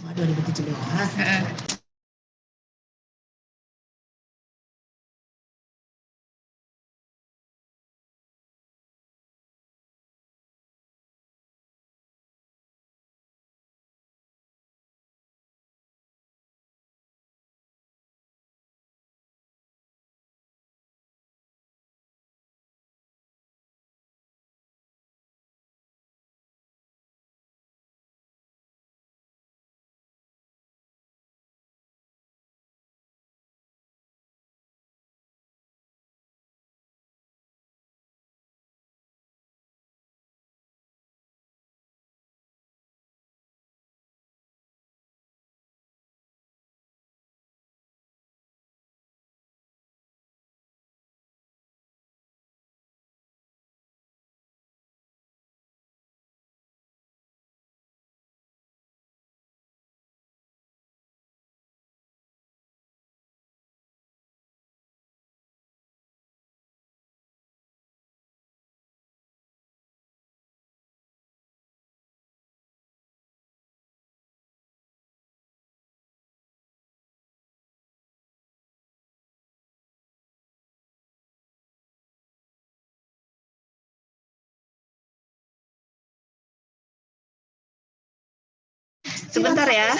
2017. Sebentar ya.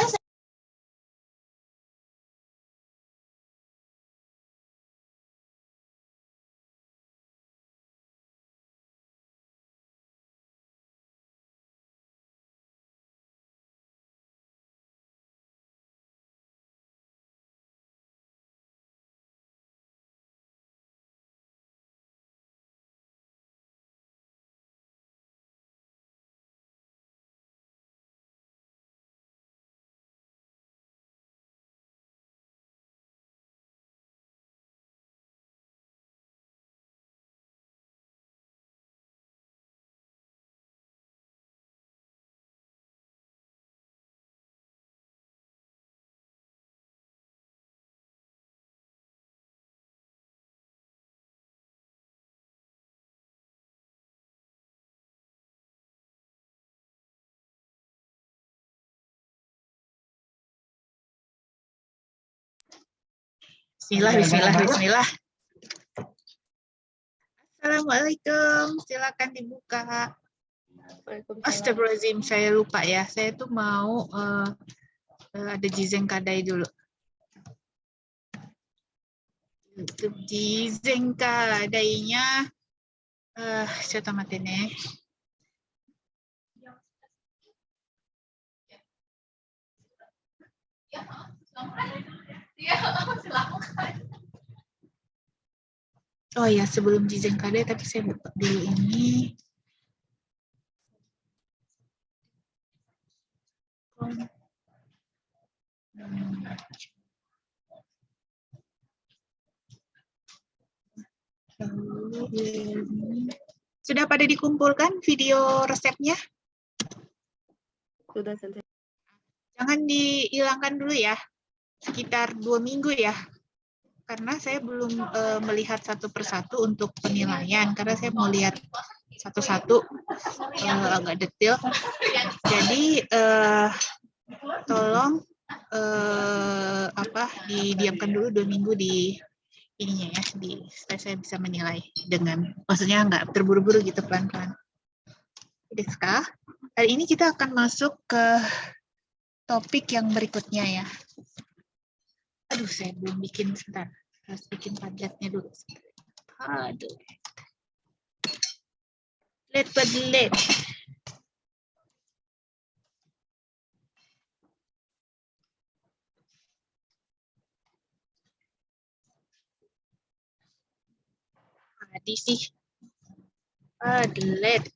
Bismillah. Assalamualaikum, silakan dibuka. Astagfirullahaladzim, saya lupa ya. Saya tuh mau ada Jizeng Kadai dulu. YouTube Jizeng Kadainya. Saya tamatin ya. Oh ya, sebelum Jizeng Kadai, tapi saya buka dulu ini. Sudah pada dikumpulkan video resepnya? Sudah selesai. Jangan dihilangkan dulu ya, sekitar 2 minggu ya. Karena saya belum melihat satu persatu untuk penilaian, karena saya mau lihat satu-satu agak detail. Jadi tolong didiamkan dulu 2 minggu di ininya ya, supaya saya bisa menilai dengan, maksudnya nggak terburu-buru gitu, pelan-pelan. Deska, hari ini kita akan masuk ke topik yang berikutnya ya. Aduh, saya belum bikin, sebentar. Harus bikin Padletnya dulu. Aduh. Padlet. Tadi sih. Padlet.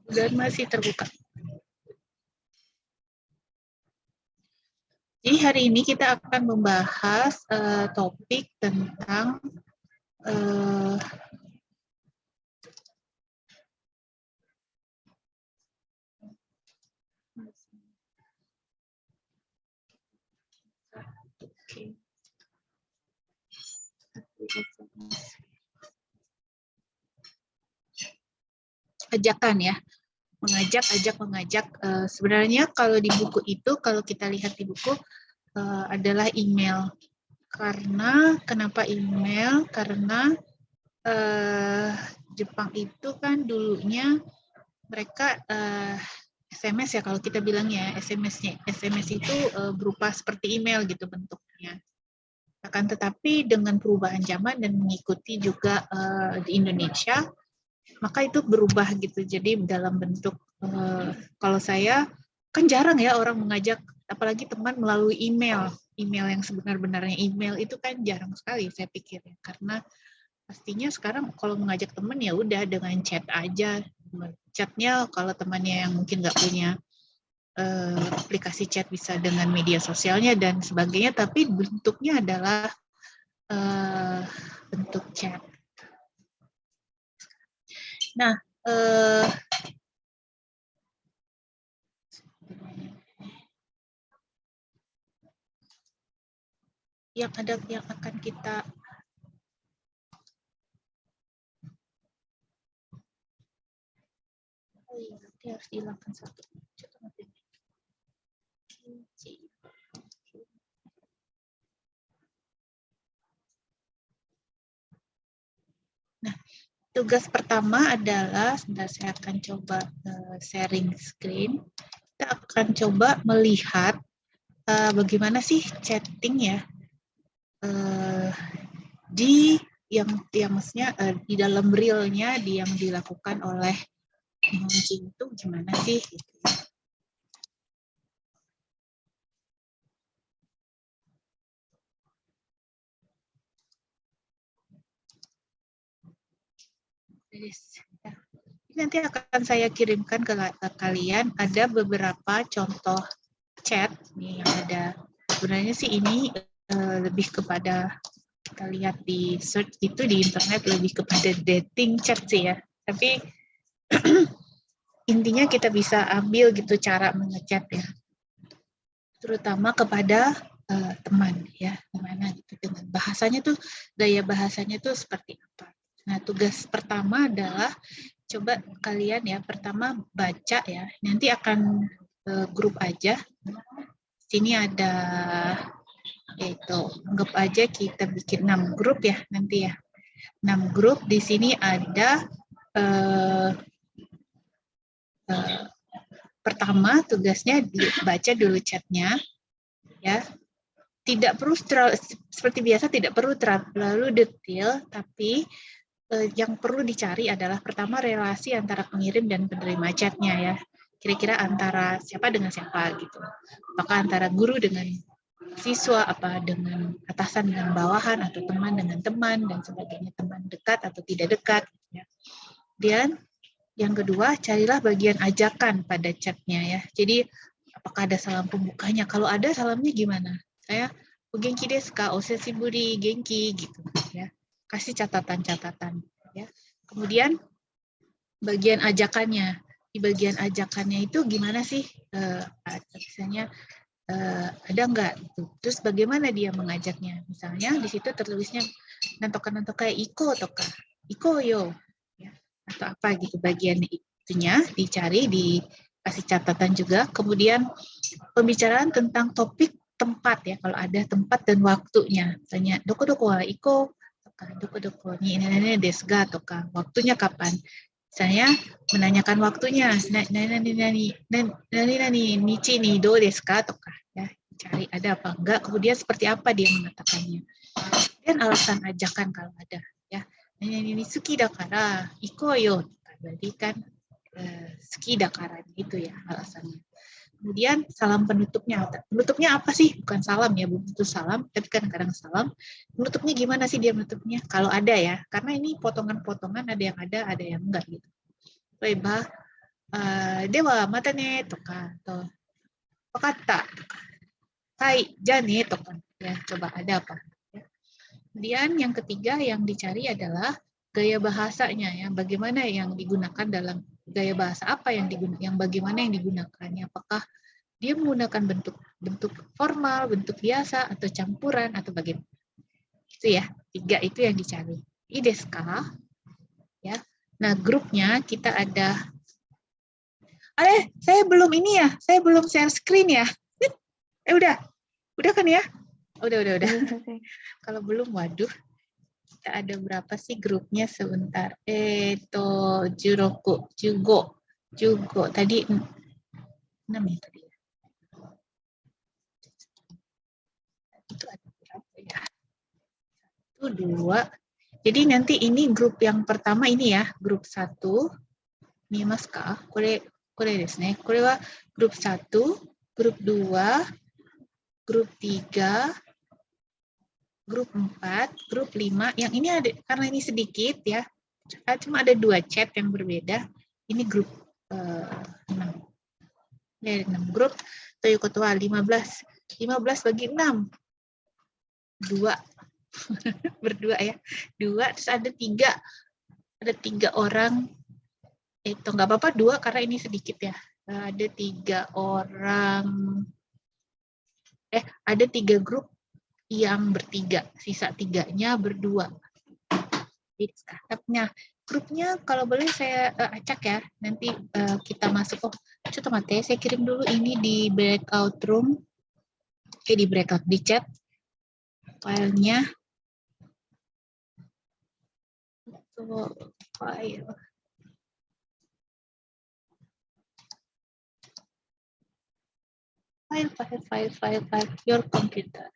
Dan masih terbuka. Jadi hari ini kita akan membahas topik tentang ajakan ya. Mengajak. Sebenarnya kalau di buku itu, kalau kita lihat di buku, adalah email. Kenapa email? Karena Jepang itu kan dulunya mereka SMS ya, kalau kita bilangnya SMS itu berupa seperti email gitu bentuknya. Akan tetapi dengan perubahan zaman dan mengikuti juga di Indonesia, maka itu berubah gitu. Jadi dalam bentuk kalau saya kan jarang ya orang mengajak, apalagi teman melalui email yang sebenar-benarnya email itu kan jarang sekali saya pikir ya, karena pastinya sekarang kalau mengajak teman ya udah dengan chat aja. Chatnya kalau temannya yang mungkin nggak punya aplikasi chat bisa dengan media sosialnya dan sebagainya, tapi bentuknya adalah bentuk chat. Nah, yang akan kita harus dihilangkan satu. Nah, tugas pertama adalah, sebentar saya akan coba sharing screen. Kita akan coba melihat bagaimana sih chatting ya di yang maksudnya di dalam realnya yang dilakukan oleh Nihonjin itu gimana sih? Gitu. Nanti akan saya kirimkan ke kalian, ada beberapa contoh chat nih yang ada. Sebenarnya sih ini lebih kepada, kita lihat di search itu di internet, lebih kepada dating chat sih ya. Tapi intinya kita bisa ambil gitu cara mengechat ya. Terutama kepada teman ya, gimana gitu dengan bahasanya tuh, gaya bahasanya tuh seperti apa. Nah, tugas pertama adalah coba kalian ya, pertama baca ya, nanti akan grup aja. Sini ada, yaitu anggap aja kita bikin 6 grup ya nanti ya. 6 grup, di sini ada pertama tugasnya baca dulu chatnya ya. Tidak perlu seperti biasa, tidak perlu terlalu detail, tapi yang perlu dicari adalah pertama relasi antara pengirim dan penerima chatnya ya. Kira-kira antara siapa dengan siapa gitu. Apakah antara guru dengan siswa, apa dengan atasan dengan bawahan, atau teman dengan teman dan sebagainya, teman dekat atau tidak dekat. Ya. Dan yang kedua, carilah bagian ajakan pada chatnya ya. Jadi apakah ada salam pembukanya? Kalau ada, salamnya gimana? Saya genki desu ka, osashiburi, genki gitu ya. Kasih catatan-catatan ya. Kemudian bagian ajakannya. Di bagian ajakannya itu gimana sih? Misalnya ada enggak gitu. Terus bagaimana dia mengajaknya? Misalnya di situ tertulisnya nantoka-nantoka iko toka. Iko yo. Ya. Atau apa gitu bagian itunya dicari, dikasih catatan juga. Kemudian pembicaraan tentang topik tempat ya, kalau ada tempat dan waktunya. Misalnya doko-doko wa iko, doko-doko ni ini desu ga, waktunya kapan. Misalnya menanyakan waktunya, nani nichi ni do desu ka, ya, cari ada apa enggak, kemudian seperti apa dia mengatakannya. Dan alasan ajakan kalau ada, ya. Nani suki dakara iko yo, berarti kan suki dakara itu ya alasannya. Kemudian salam penutupnya. Penutupnya apa sih? Bukan salam ya, belum tentu salam, tapi kadang-kadang salam. Penutupnya gimana sih dia menutupnya? Kalau ada ya, karena ini potongan-potongan, ada yang ada yang enggak gitu. Baiba, dewa mata ne toka, atau wakatta, hai, jane toka. Ya, coba ada apa? Kemudian yang ketiga yang dicari adalah gaya bahasanya ya, bagaimana yang digunakan dalam gaya bahasa apa yang digunakan, yang bagaimana yang digunakannya, apakah dia menggunakan bentuk formal, bentuk biasa, atau campuran, atau bagaimana. Itu ya, 3 itu yang dicari. Ideska, ya. Nah, grupnya kita ada. Saya belum ini ya, saya belum share screen ya. Udah kan ya? Udah. Kalau belum, waduh. Kita ada berapa sih grupnya sebentar? Jugo. Tadi 6 ya tadi. Itu ada berapa ya? 1, 2. Jadi nanti ini grup yang pertama ini ya, grup 1. 見えますか? これですね。これは grup 1, grup 2, grup 3, grup 4, grup 5. Yang ini ada karena ini sedikit ya. Cuma ada 2 chat yang berbeda. Ini grup 6. Ya, 6 grup. Toyokotoa 15. 15 bagi 6. 2. Berdua ya. 2, terus ada 3. Ada 3 orang. Itu nggak apa-apa 2 karena ini sedikit ya. Ada 3 orang. Ada 3 grup yang bertiga. Sisa 3-nya berdua. Jadi startupnya. Grupnya kalau boleh saya acak ya. Nanti kita masuk. Coba mate, saya kirim dulu ini di breakout room. Di breakout di chat. Filenya. File. File. Your computer.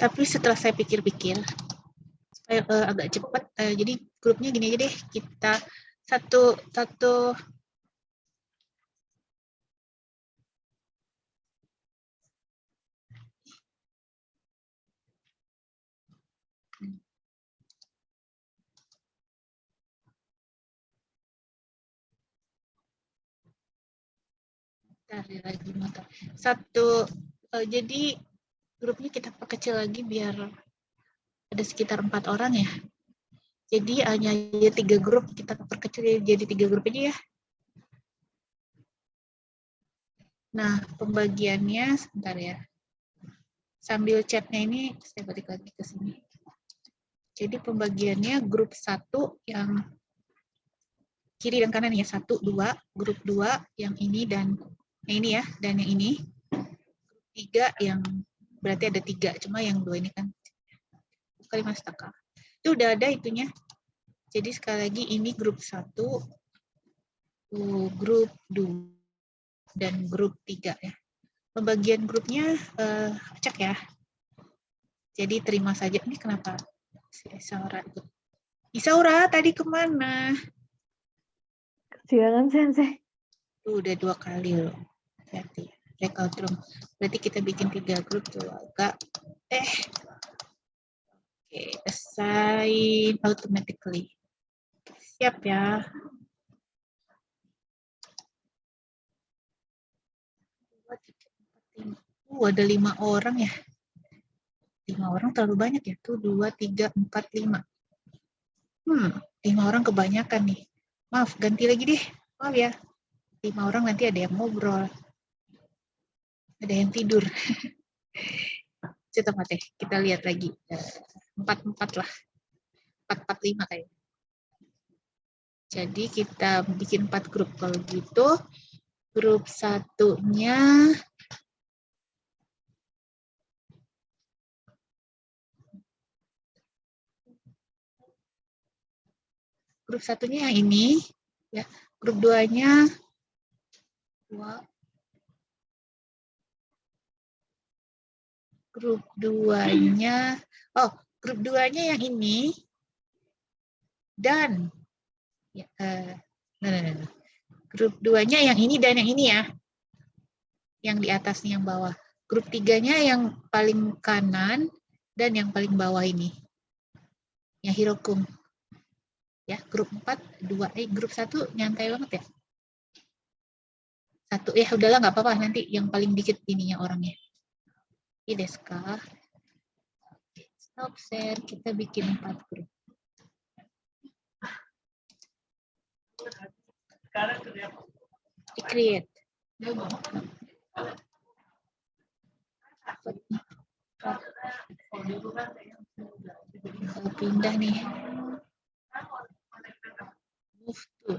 Tapi setelah saya pikir-pikir, supaya agak cepat, jadi grupnya gini aja deh, kita satu lagi motor. Jadi grupnya kita perkecil lagi biar ada sekitar 4 orang ya. Jadi hanya 3 grup, kita perkecil jadi 3 grup aja ya. Nah, pembagiannya sebentar ya. Sambil chatnya ini, saya balik lagi ke sini. Jadi pembagiannya grup 1 yang kiri dan kanan ya, 1, 2, grup 2 yang ini dan yang ini ya, dan yang ini. Grup 3 yang berarti ada 3, cuma yang 2 ini kan Kalimastaka. Itu udah ada itunya. Jadi sekali lagi ini grup 1, grup 2, dan grup 3 ya. Pembagian grupnya acak ya. Jadi terima saja. Ini kenapa si Isaura itu? Isaura tadi kemana? Silakan Sensei. Udah 2 kali loh. Hati-hati. Breakout room. Berarti kita bikin 3 grup tuh agak. Oke, assign automatically. Siap ya. Ada 5 orang ya. 5 orang terlalu banyak ya. Tuh 2, 3, 4, 5. 5 orang kebanyakan nih. Maaf, ganti lagi deh. Maaf ya. 5 orang nanti ada yang ngobrol. Ada yang tidur. Coba deh, kita lihat lagi. 4-4 lah. 4-4-5 kayaknya. Jadi kita bikin 4 grup. Kalau gitu, grup 1-nya yang ini, ya. Grup 2-nya 2. Grup 2-nya grup 2-nya yang ini dan ya, grup 2-nya yang ini dan yang ini ya. Yang di atasnya yang bawah. Grup 3-nya yang paling kanan dan yang paling bawah ini. Yang Hirokun. Ya, grup 4, 2, grup 1 nyantai banget ya. 1, udahlah nggak apa-apa nanti yang paling dikit ininya orangnya. いいですか? Stop share, kita bikin 4 grup. Di create. Pindah nih. Move to.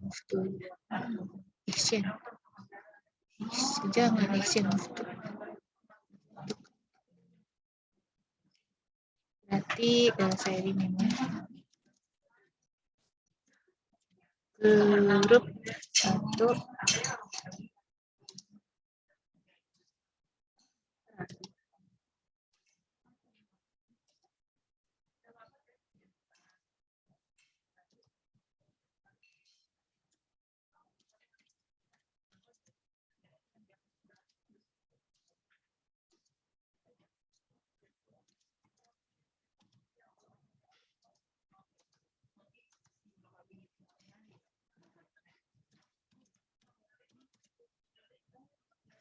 Move to. Action. Jangan action move to. Berarti saya ini grup 1.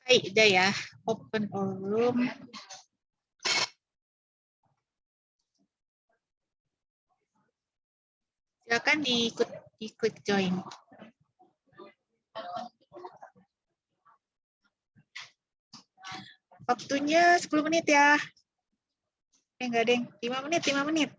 Hai, udah ya. Open all room. Silakan ikut join. Waktunya 10 menit ya. Enggak, Deng. 5 menit, 5 menit.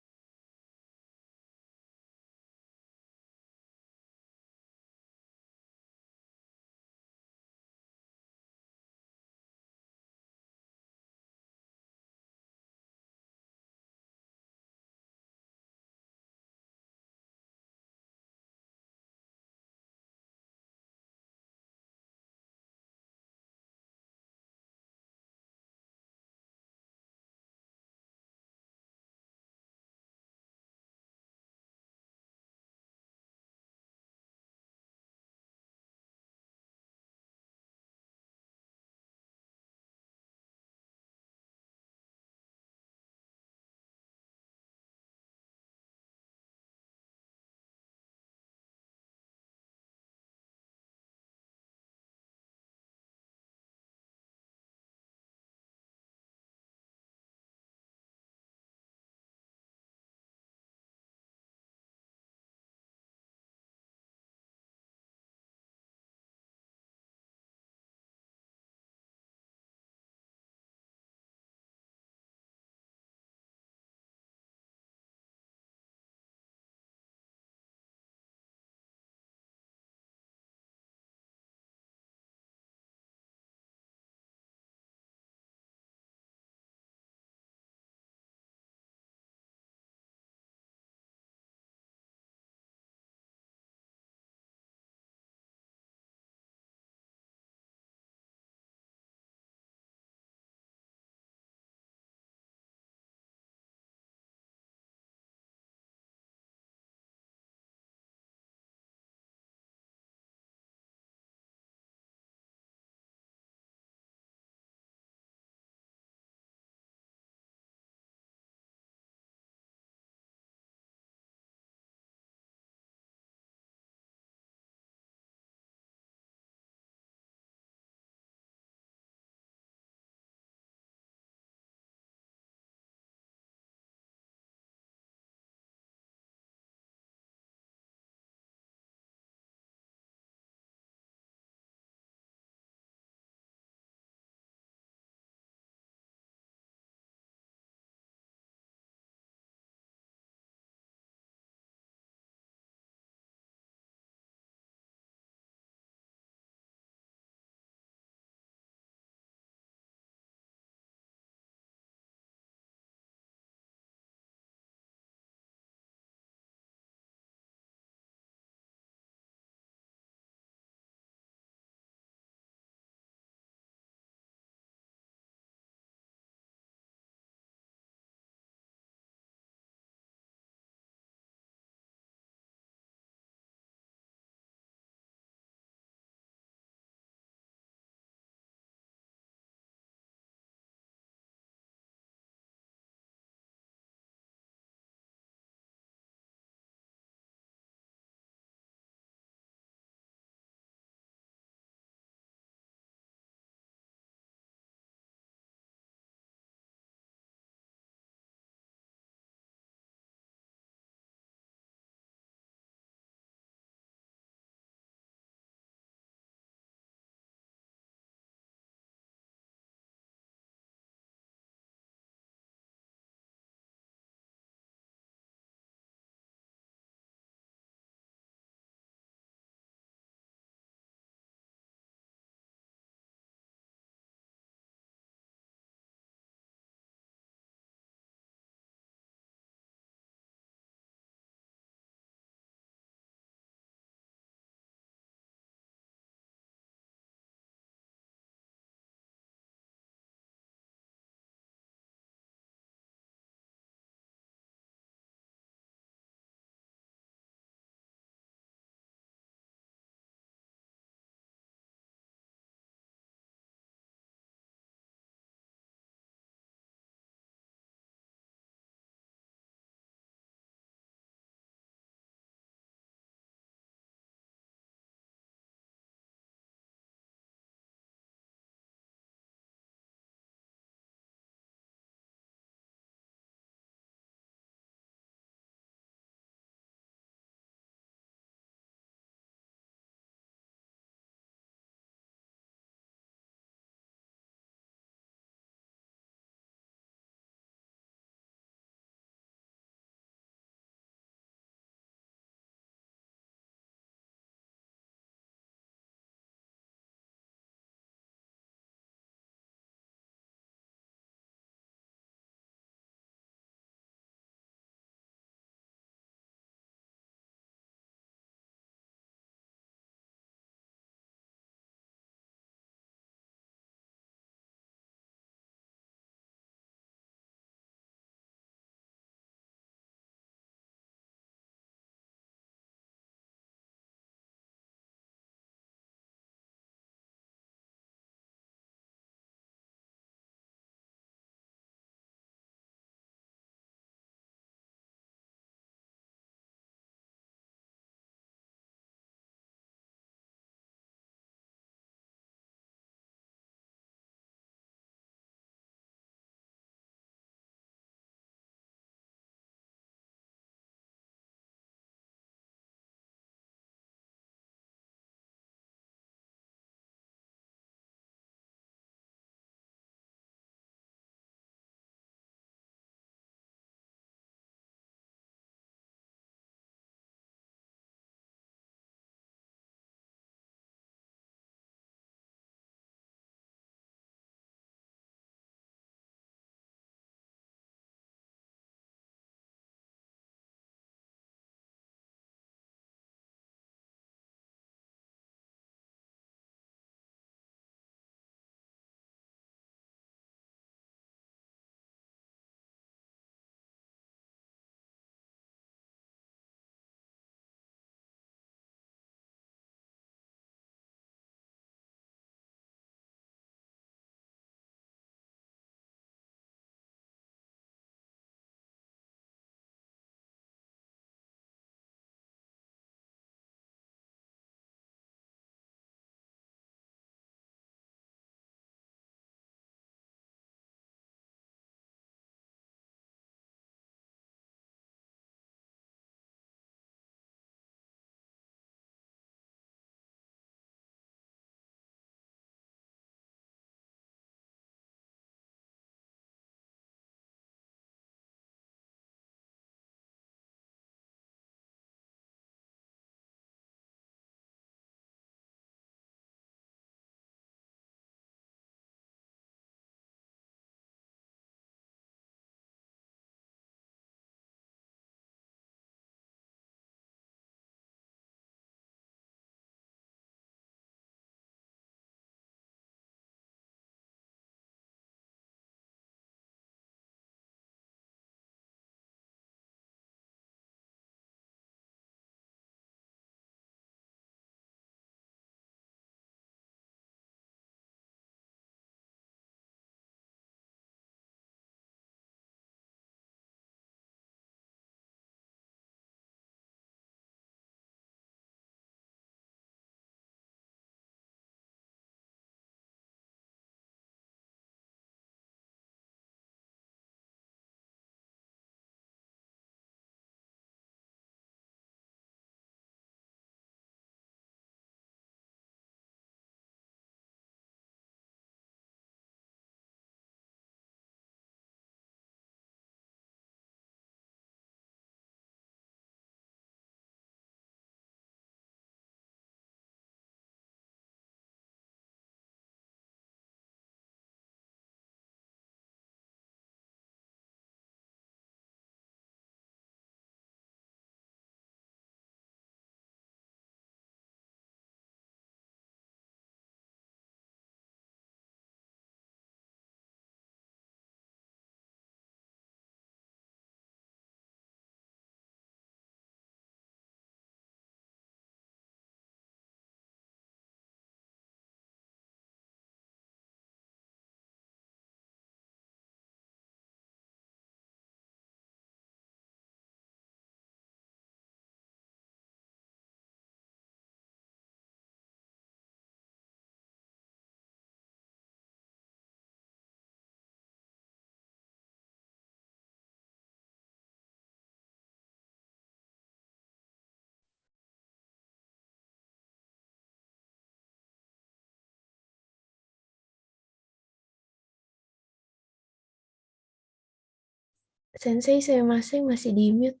Sensei, saya masih di mute.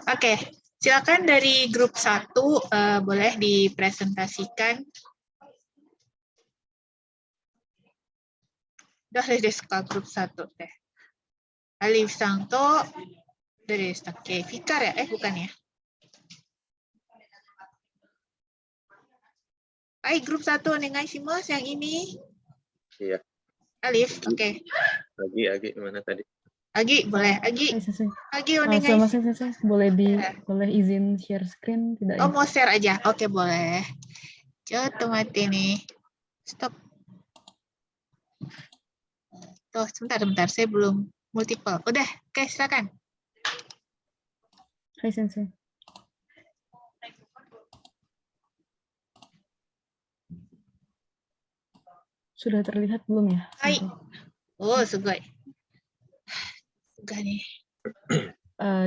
Oke, silakan dari grup 1 boleh dipresentasikan. Dari grup 1 deh. Alif Santo dari Fikar ya? Bukan ya? Hai, grup 1 onegai shimasu yang ini. Iya. Alif, oke. Agi mana tadi? Agi, boleh. Agi, Hai, Sensei. Agi onegai. Sama Sensei, boleh izin share screen tidak Oh, ya? mau share aja. Oke, boleh. Coba mati nih. Stop. Tuh, sebentar. Saya belum multiple. Udah, oke, silakan. Hai, Sensei. Sudah terlihat belum ya? Hai. Sensei? Oh, sugoi. Suga nih.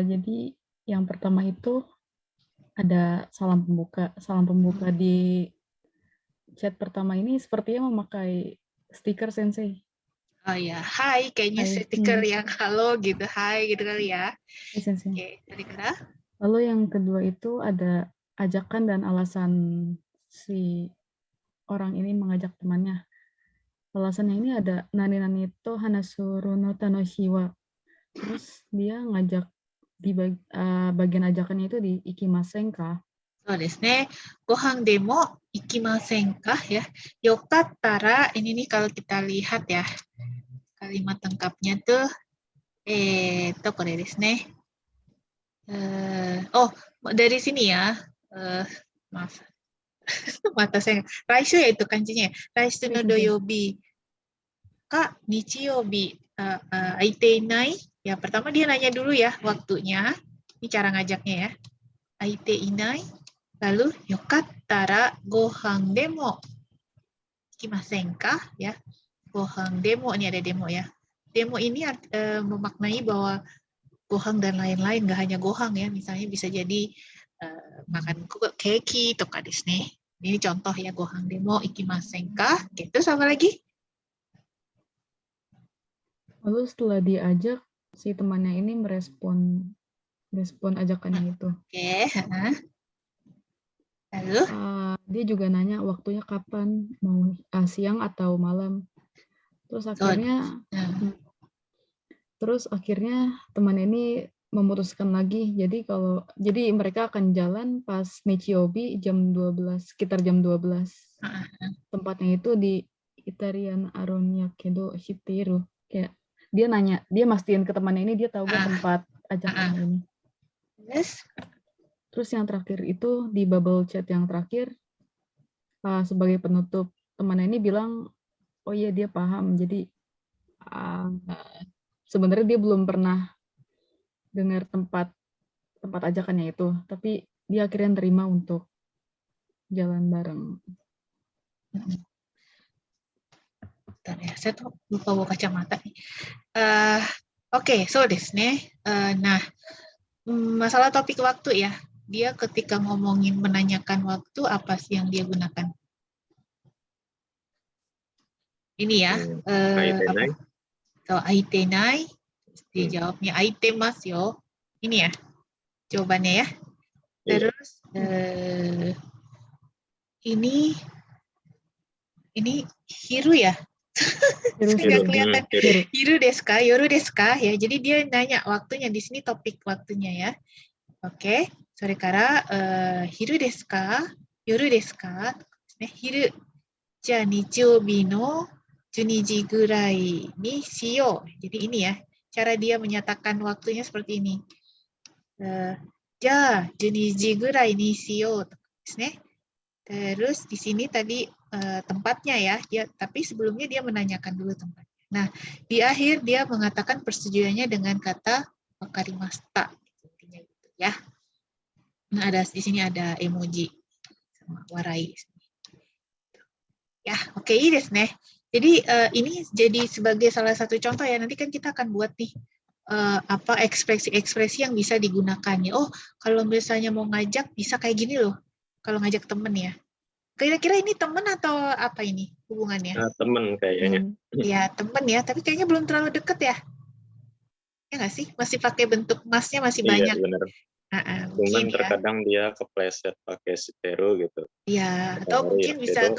Jadi yang pertama itu ada salam pembuka. Salam pembuka di chat pertama ini sepertinya memakai stiker Sensei. Oh ya, hai, kayaknya Hai. stiker yang halo gitu, hai gitu kali ya. Hai, Sensei. Oke, tadi kira. Lalu yang kedua itu ada ajakan dan alasan si orang ini mengajak temannya. Alasannya ini ada nani-nani to hanasuru no tanoshiwa. Terus dia ngajak di bagian ajakannya itu di ikimasen ka. そうですね。ご飯でも行きませんかya. Yokattara, ini nih kalau kita lihat ya. Kalimat lengkapnya tuh, kore desu ne. Oh, dari sini ya. Maaf. Mata saya. Raishu ya itu kanjinya. Raishu no doyobi. Kak, nichiyobi. Aite inai. Ya, pertama dia nanya dulu ya waktunya. Ini cara ngajaknya ya. Aite inai. Lalu, yokattara gohan demo ikimasen ka? Ya. Gohan demo, ini ada demo ya. Demo ini memaknai bahwa gohang dan lain-lain, nggak hanya gohang ya. Misalnya bisa jadi makan keki, toka desu ne. Ini contoh ya, gohang demo ikimasen ka? Gitu, sama lagi. Lalu setelah diajak, si temannya ini merespon ajakannya itu. Oke. Lalu? Dia juga nanya waktunya kapan, mau siang atau malam. Terus akhirnya teman ini memutuskan lagi. Jadi mereka akan jalan pas Nichiobi jam 12, sekitar jam 12. Tempatnya itu di Itarian Aronyakedo Shitiru. Kayak dia mastiin ke temannya ini dia tahu gak tempat ajakannya ini. Yes. Terus yang terakhir itu di bubble chat yang terakhir sebagai penutup temannya ini bilang, oh iya dia paham. Jadi sebenarnya dia belum pernah dengar tempat ajakannya itu, tapi dia akhirnya terima untuk jalan bareng. Bentar ya, saya tuh lupa bawa kacamata nih. Oke, so desu ne. Nah, masalah topik waktu ya. Dia ketika ngomongin menanyakan waktu, apa sih yang dia gunakan? Ini ya. Aitenai. So, aitenai. Dia jawabnya aitemasu yo. Ini ya jawabannya ya. Terus ini hiru ya. Nggak kelihatan. Hiru desu ka, yoru desu ka ya. Jadi dia nanya waktunya, di sini topik waktunya ya. Oke, sore kara hiru desu ka, yoru desu ka? Hiru. Ja nichiyoubi no 12 ji gurai ni shiyou. Jadi ini ya, cara dia menyatakan waktunya seperti ini. Ja 12 ji gurai ni shiyou. Terus di sini tadi tempatnya ya, tapi sebelumnya dia menanyakan dulu tempatnya. Nah, di akhir dia mengatakan persetujuannya dengan kata wakarimashita, intinya gitu ya. Nah, di sini ada emoji sama warai. Ya, oke, desu ne. Jadi ini jadi sebagai salah satu contoh ya. Nanti kan kita akan buat nih ekspresi-ekspresi yang bisa digunakan ya. Oh, kalau misalnya mau ngajak bisa kayak gini loh. Kalau ngajak temen ya. Kira-kira ini temen atau apa ini hubungannya? Temen kayaknya. Ya temen ya, tapi kayaknya belum terlalu deket ya. Ya nggak sih? Masih pakai bentuk masnya masih Iya, banyak. benar. Mungkin Cuman ya. terkadang dia kepleset pakai setero gitu. Ya, atau mungkin bisa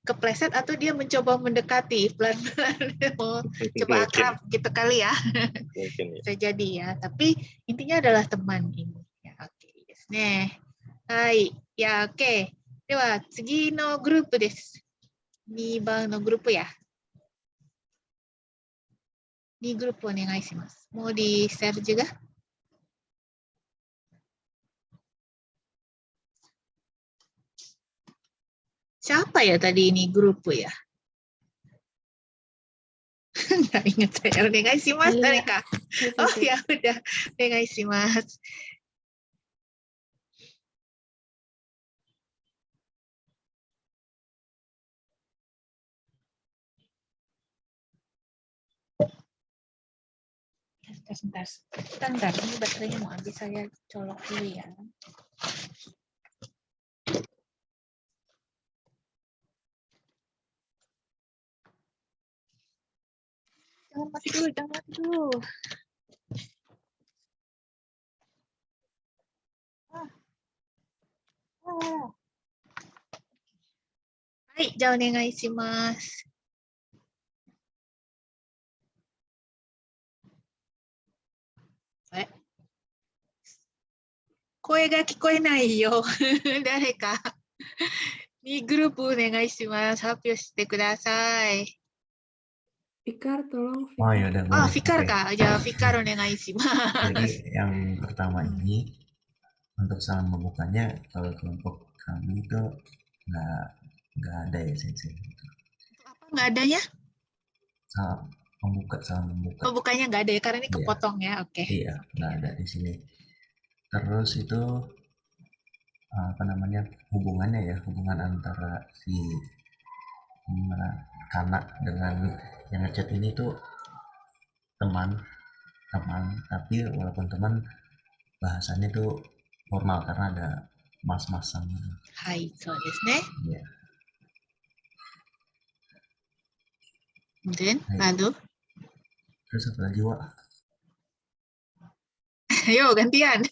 kepleset atau dia mencoba mendekati pelan-pelan. Coba akrab gitu kali ya. Mungkin ya. Bisa jadi ya, tapi intinya adalah teman ini. Ya, oke. Desu. Hai, ya oke. Dewa, tsugi no grup desu. 2番のグループや。2グループお願いします。Mau di-share juga? Siapa ya tadi ini grup ya? Nggak ingat saya. Onegai shimasu, Dareka. Oh ya udah. Onegai shimasu. Sebentar. Ini baterainya mau habis, saya colok dulu ya. Jangan mati dulu. Hai, じゃあお願いします。声が聞こえないよ。誰か。2グループお願いします。発表してください。Fikar, tolong. Oh ya udah boleh. Fikar kak. Ya Fikar onegai shimasu. Jadi yang pertama ini untuk salam membukanya kalau kelompok kami itu nggak ada ya sensei. Apa nggak adanya? Salam membuka. Pembukanya nggak ada ya karena ini kepotong ya. Oke. Iya nggak ada di sini. Terus itu hubungannya antara si Kana dengan yang ngechat ini tuh teman, tapi walaupun teman bahasannya tuh formal karena ada mas-masan. Hai, so desu ne. Iya. Kemudian, lalu? Terus apa lagi, Wak? Ayo gantian.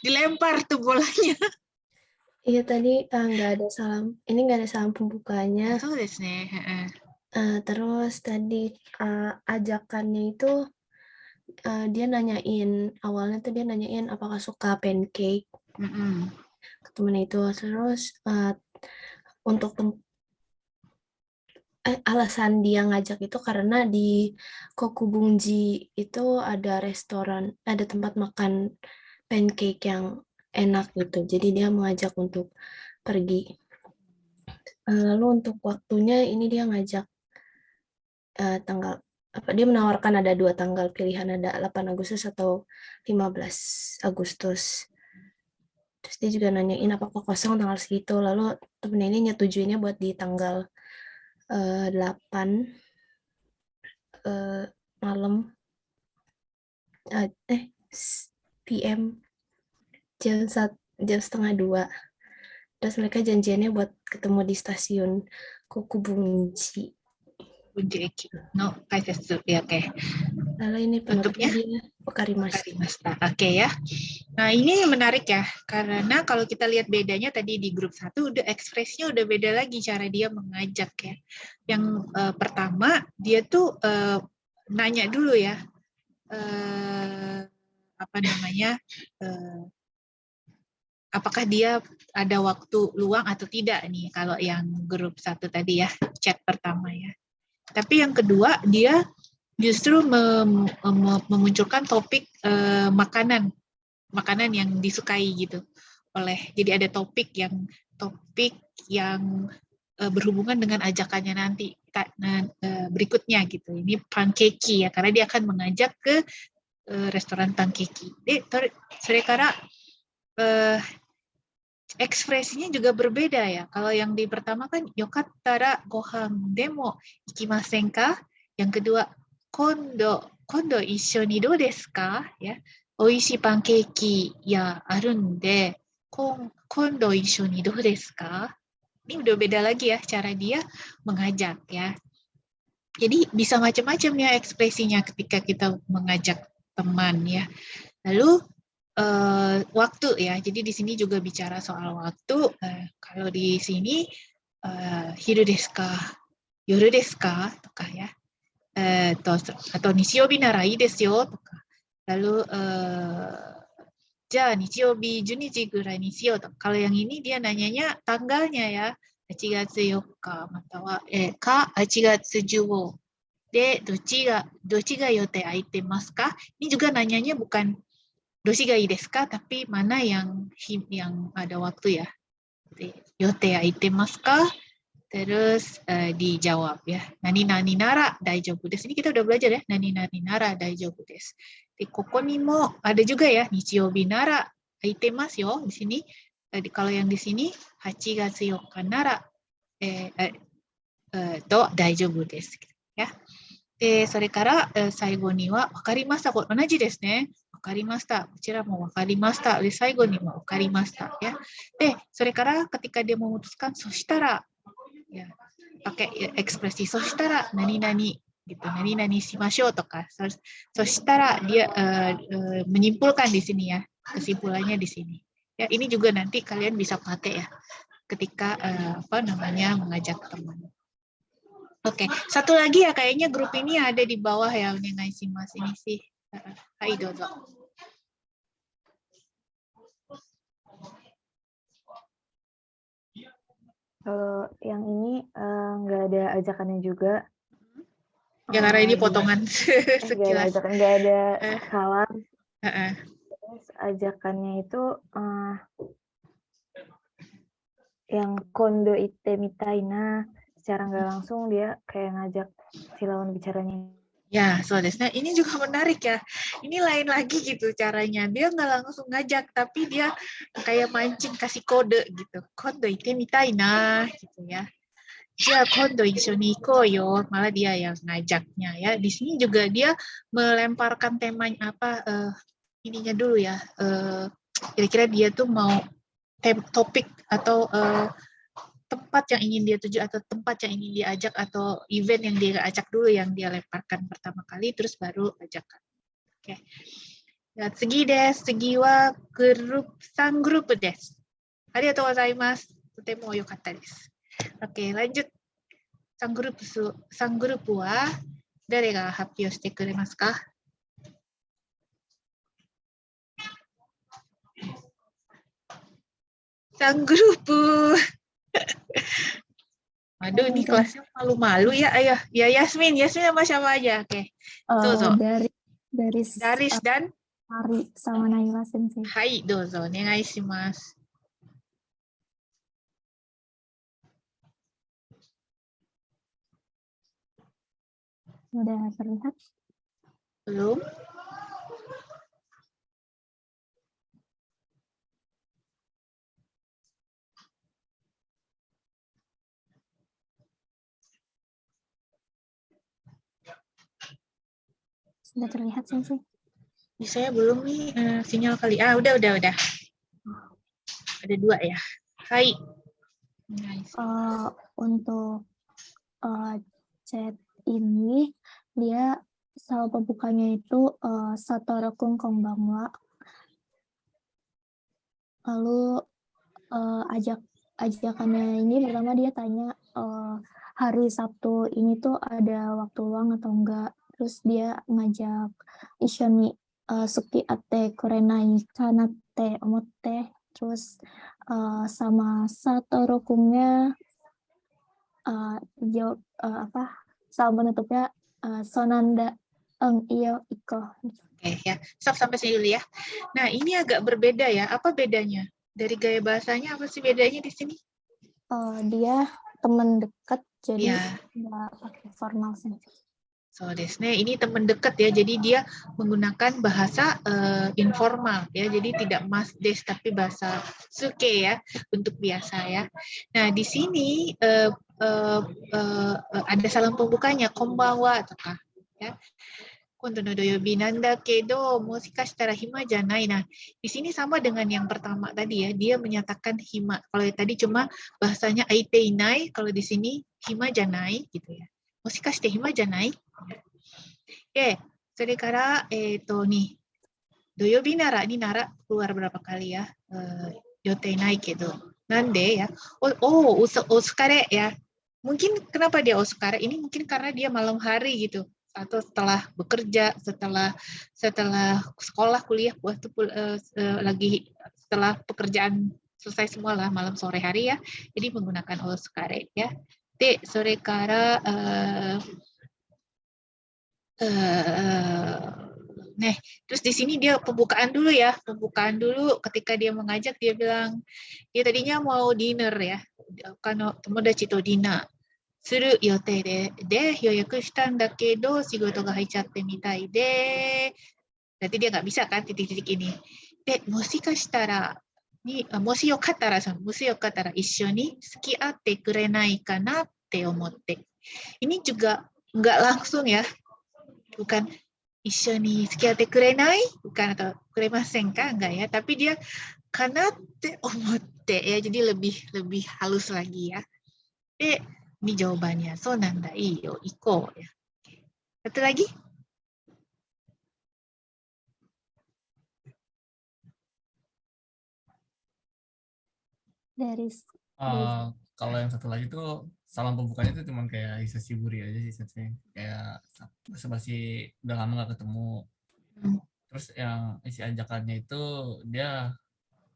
Dilempar tuh bolanya. Iya tadi nggak ada salam. Ini nggak ada salam pembukanya. So desu ne. Terus tadi ajakannya itu awalnya dia nanyain apakah suka pancake ke temen itu. Terus untuk alasan dia ngajak itu karena di Kokubunji itu ada tempat makan pancake yang enak gitu. Jadi dia mengajak untuk pergi. Lalu untuk waktunya ini dia ngajak dia menawarkan ada 2 tanggal pilihan, ada 8 Agustus atau 15 Agustus. Terus dia juga nanyain apakah kosong tanggal segitu. Lalu temen ini nyetujuinnya buat di tanggal 8 malam PM jam 1:30. Terus mereka janjiannya buat ketemu di stasiun Kokubunji. No, kaisetsu. Ya, oke. Lalu ini penutupnya Wakarimashita. Oke ya. Nah, ini menarik ya. Karena kalau kita lihat bedanya tadi di grup 1 udah ekspresinya udah beda lagi cara dia mengajak ya. Yang pertama dia tuh nanya dulu ya. Apakah dia ada waktu luang atau tidak nih kalau yang grup 1 tadi ya, chat pertama ya. Tapi yang kedua dia justru memunculkan topik makanan yang disukai gitu jadi ada topik yang berhubungan dengan ajakannya nanti berikutnya gitu. Ini pankeki ya karena dia akan mengajak ke restoran pankeki. Serekara ekspresinya juga berbeda ya. Kalau yang di pertama kan yokattara gohan demo ikimasen ka? Yang kedua kondo issho ni dou desu ka? Ya. Oishii pankeki ya arun de kondo isho ni do desu ka? Ini udah beda lagi ya cara dia mengajak ya. Jadi bisa macam-macam ya ekspresinya ketika kita mengajak teman ya. Lalu waktu ya. Jadi di sini juga bicara soal waktu. Kalau di sini hiru desu ka, yoru desu ka, toka ya. Atau nishiyobi nara ii desu yo, toka. Lalu ja nichiyobi 12 ji gurai ni shiyo. Kalau yang ini dia nanyanya tanggalnya ya. 8月4日またはか8月15でどっちが予定空いてますか? Ini juga nanyanya bukan doshi ga ii desu ka, tapi mana yang ada waktu ya. Yote aite masu ka? Terus dijawab ya. Nani-nani nara daijoubu desu. Ini kita udah belajar ya. Nani-nani nara daijoubu desu. Di koko ni mo ada juga ya. Nichiyobi nara aite masu yo. Di sini kalau yang di sini 8月4日なら大丈夫ですや。それから最後には分かりました。これ同じですね。分かりました。こちらも分かりました。で最後にも分かりましたya. でそれからketika dia memutuskan そしたらya pakai ekspresi そしたら何々gitu, 何々しましょう とか そしたらdia menyimpulkan di sini ya, kesimpulannya di sini. Ya, ini juga nanti kalian bisa pakai ya ketika mengajak teman. Oke, satu lagi ya kayaknya grup ini ada di bawah ya, mas ini sih. Hai dozo. Kalau yang ini nggak ada ajakannya juga. Ya karena ini potongan sekilas. Nggak ada salam. Terus ajakannya itu yang kondo ite mitaina, secara nggak langsung dia kayak ngajak si lawan bicaranya. Ya, so desnya ini juga menarik ya. Ini lain lagi gitu caranya. Dia nggak langsung ngajak, tapi dia kayak mancing kasih kode gitu. Kondo ite mitaina gitu ya. Ya, kondo isho ni iko yo. Malah dia yang ngajaknya ya. Di sini juga dia melemparkan temanya apa ininya dulu ya, kira-kira dia tuh mau topik atau tempat yang ingin dia tuju atau tempat yang ingin diajak atau event yang dia ajak dulu yang dia lemparkan pertama kali, terus baru ajakan. Oke. Ya, tsugi desu. Tsugi wa sang grup desu. Arigatou gozaimasu. Totemo yokatta desu. Oke, lanjut. Sang grup wa dare ga happyou shite kuremasu ka? Sang grup. Aduh, ini kelasnya malu-malu ya, ayo. Ya Yasmin sama siapa aja? Oke. Dozo. Daris dan Hari sama Naila Sensei. Hai, dozo. Onegai shimasu. Sudah terlihat? Belum? Sudah terlihat, Sensei? Saya belum nih, sinyal kali. Udah. Ada 2 ya. Hai. Nice. Untuk chat ini, dia saldo pembukanya itu Satoru-kun konbanwa. Lalu ajakannya ini pertama dia tanya hari Sabtu ini tuh ada waktu luang atau enggak. Terus dia ngajak ishoni suki ate korenai kanate omotte. Terus sama Satoru-kunnya salam penutupnya sonanda iyo iko. Oke ya, stop sampai sini dulu ya. Nah, ini agak berbeda ya. Apa bedanya? Dari gaya bahasanya apa sih bedanya di sini? Dia teman dekat, jadi ya. Nggak pakai formal sih. So desu ne, ini teman dekat ya, jadi dia menggunakan bahasa informal ya, jadi tidak mas des tapi bahasa suke ya, untuk biasa ya. Nah di sini ada salam pembukanya konbanwa ya. 今度の土曜日なんだけど、もしかしたら暇じゃない. Nah, di sini sama dengan yang pertama tadi ya, dia menyatakan hima. Kalau tadi cuma bahasanya aiteinai, kalau di sini hima janai gitu ya. もしかして暇じゃない? で、それから、nih, 土曜日ならになら keluar berapa kali ya? 予定ないけど. Nande ya. Otsukare ya. Mungkin kenapa dia otsukare? Ini mungkin karena dia malam hari gitu. Atau setelah bekerja, setelah sekolah, kuliah, waktu lagi setelah pekerjaan selesai semua lah, malam sore hari ya. Jadi menggunakan otsukare ya. De, sore kara terus di sini dia pembukaan dulu ya. Pembukaan dulu ketika dia mengajak, dia bilang dia tadinya mau dinner ya. Karena tomodachi to dinner. する予定で予約したんだけど仕事が入っちゃってみたいで berarti dia nggak bisa kan titik-titik ini. De, もしかしたらもしよかったら一緒に付き合ってくれないかなって思って。Ini juga nggak langsung ya. Bukan 一緒に付き合ってくれない bukan atau くれませんか enggak ya, tapi dia かなって思って ya, jadi lebih halus lagi ya. De, ini jawabannya. So nanda, iyo, iko ya. Satu lagi? Kalau yang satu lagi tuh salam pembukanya itu cuman kayak hisashiburi aja sih, kayak basa-basi udah lama nggak ketemu. Terus yang isi ajakannya itu dia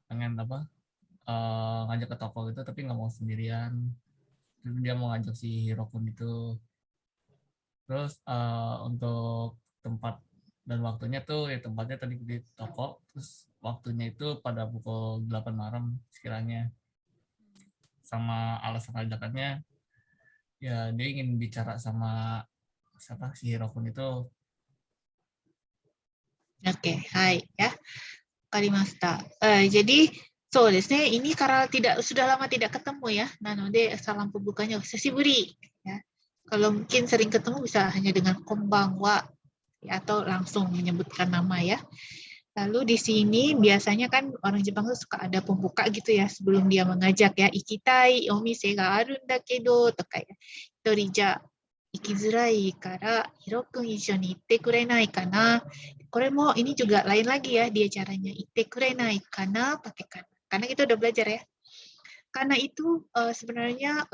pengen ngajak ke toko gitu tapi nggak mau sendirian. Terus dia mau ngajak si Hirokun itu. Terus untuk tempat dan waktunya tuh ya tempatnya tadi di toko, terus waktunya itu pada pukul 8 malam sekiranya. Sama alasan ajakannya ya dia ingin bicara sama siapa si Hirokun itu. Oke, hai ya. Karimasta. Jadi, so desu ne, ini karena sudah lama tidak ketemu ya. Nanode salam pembukanya hisashiburi ya. Kalau mungkin sering ketemu bisa hanya dengan konbanwa ya, atau langsung menyebutkan nama ya. Lalu di sini biasanya kan orang Jepang tuh suka ada pembuka gitu ya sebelum dia mengajak ya. Ikitai omise ga aru nda kedo toka ya. Hitori ja ikizurai kara Hirokun issho ni itte kurenai kana. Koremo ini juga lain lagi ya dia caranya. Itte kurenai kana pakai kana. Karena kita udah belajar ya. Karena itu sebenarnya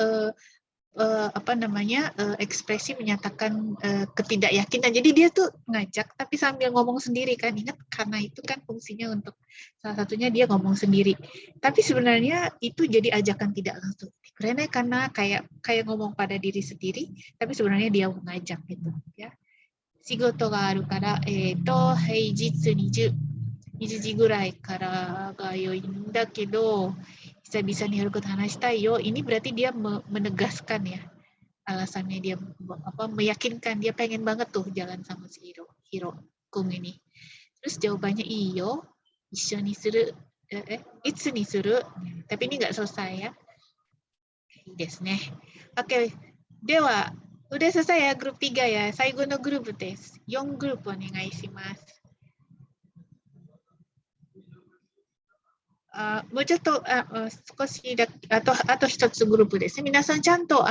ekspresi menyatakan ketidakyakinan. Jadi dia tuh ngajak tapi sambil ngomong sendiri kan. Ingat karena itu kan fungsinya untuk salah satunya dia ngomong sendiri. Tapi sebenarnya itu jadi ajakan tidak langsung. Karena kayak ngomong pada diri sendiri, tapi sebenarnya dia mengajak gitu ya. Shigoto ga aru kara heijitsu 20時ぐらいからが良いんだけど bisa-bisa nih harus hanashitai yo. Ini berarti dia menegaskan ya alasannya, dia meyakinkan dia pengen banget tuh jalan sama si Hirokun ini. Terus jawabannya iyo, issho ni suru, itsu ni suru. Tapi ini nggak selesai ya. Desu ne. Oke, dewa udah selesai ya grup 3 ya. Saigo no grup desu. 4 grup onegai shimasu. もうちょっと少しだけあと一つグループですね。皆さんちゃんと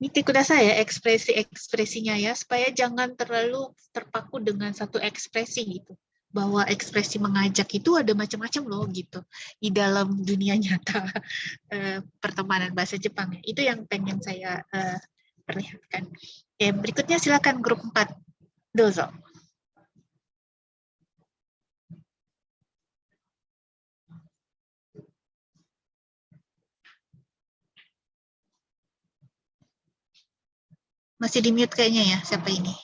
見てくださいya ekspresinya ya, supaya jangan terlalu terpaku dengan satu ekspresi gitu. Bahwa ekspresi mengajak itu ada macam-macam loh gitu di dalam dunia nyata pertemanan bahasa Jepang ya. Itu yang pengen saya perlihatkan. Oke, berikutnya silakan grup 4. Dozo. Masih di mute kayaknya ya, siapa ini?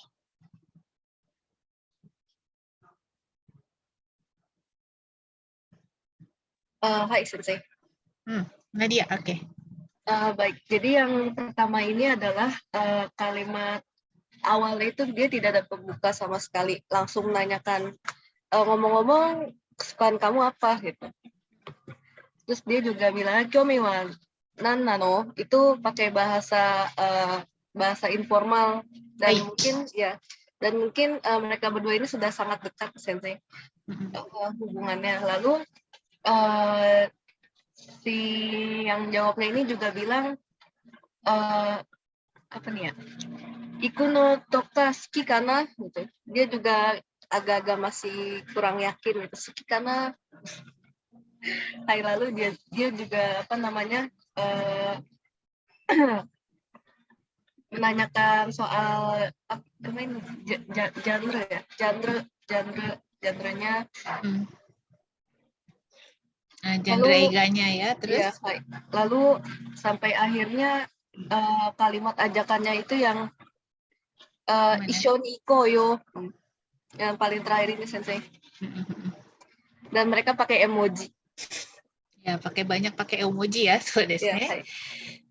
Hai Sensei. Nadia, oke. Baik, jadi yang pertama ini adalah kalimat awalnya itu dia tidak ada pembuka sama sekali, langsung menanyakan ngomong-ngomong kesukaan kamu apa gitu. Terus dia juga bilang kyomi wa nan nano, itu pakai bahasa informal dan mungkin ya dan mungkin mereka berdua ini sudah sangat dekat sensei hubungannya. Lalu si yang jawabnya ini juga bilang apa nih ya, Iku no toka suki kana gitu. Dia juga agak-agak masih kurang yakin gitu, suki kana. Hai, lalu dia juga apa namanya menanyakan soal apa namanya genre ya, genrenya. Genre eganya ya, terus ya, lalu sampai akhirnya kalimat ajakannya itu yang Ishoni iko yo, yang paling terakhir ini sensei. Dan mereka pakai emoji. Ya, pakai emoji ya, so desu ne.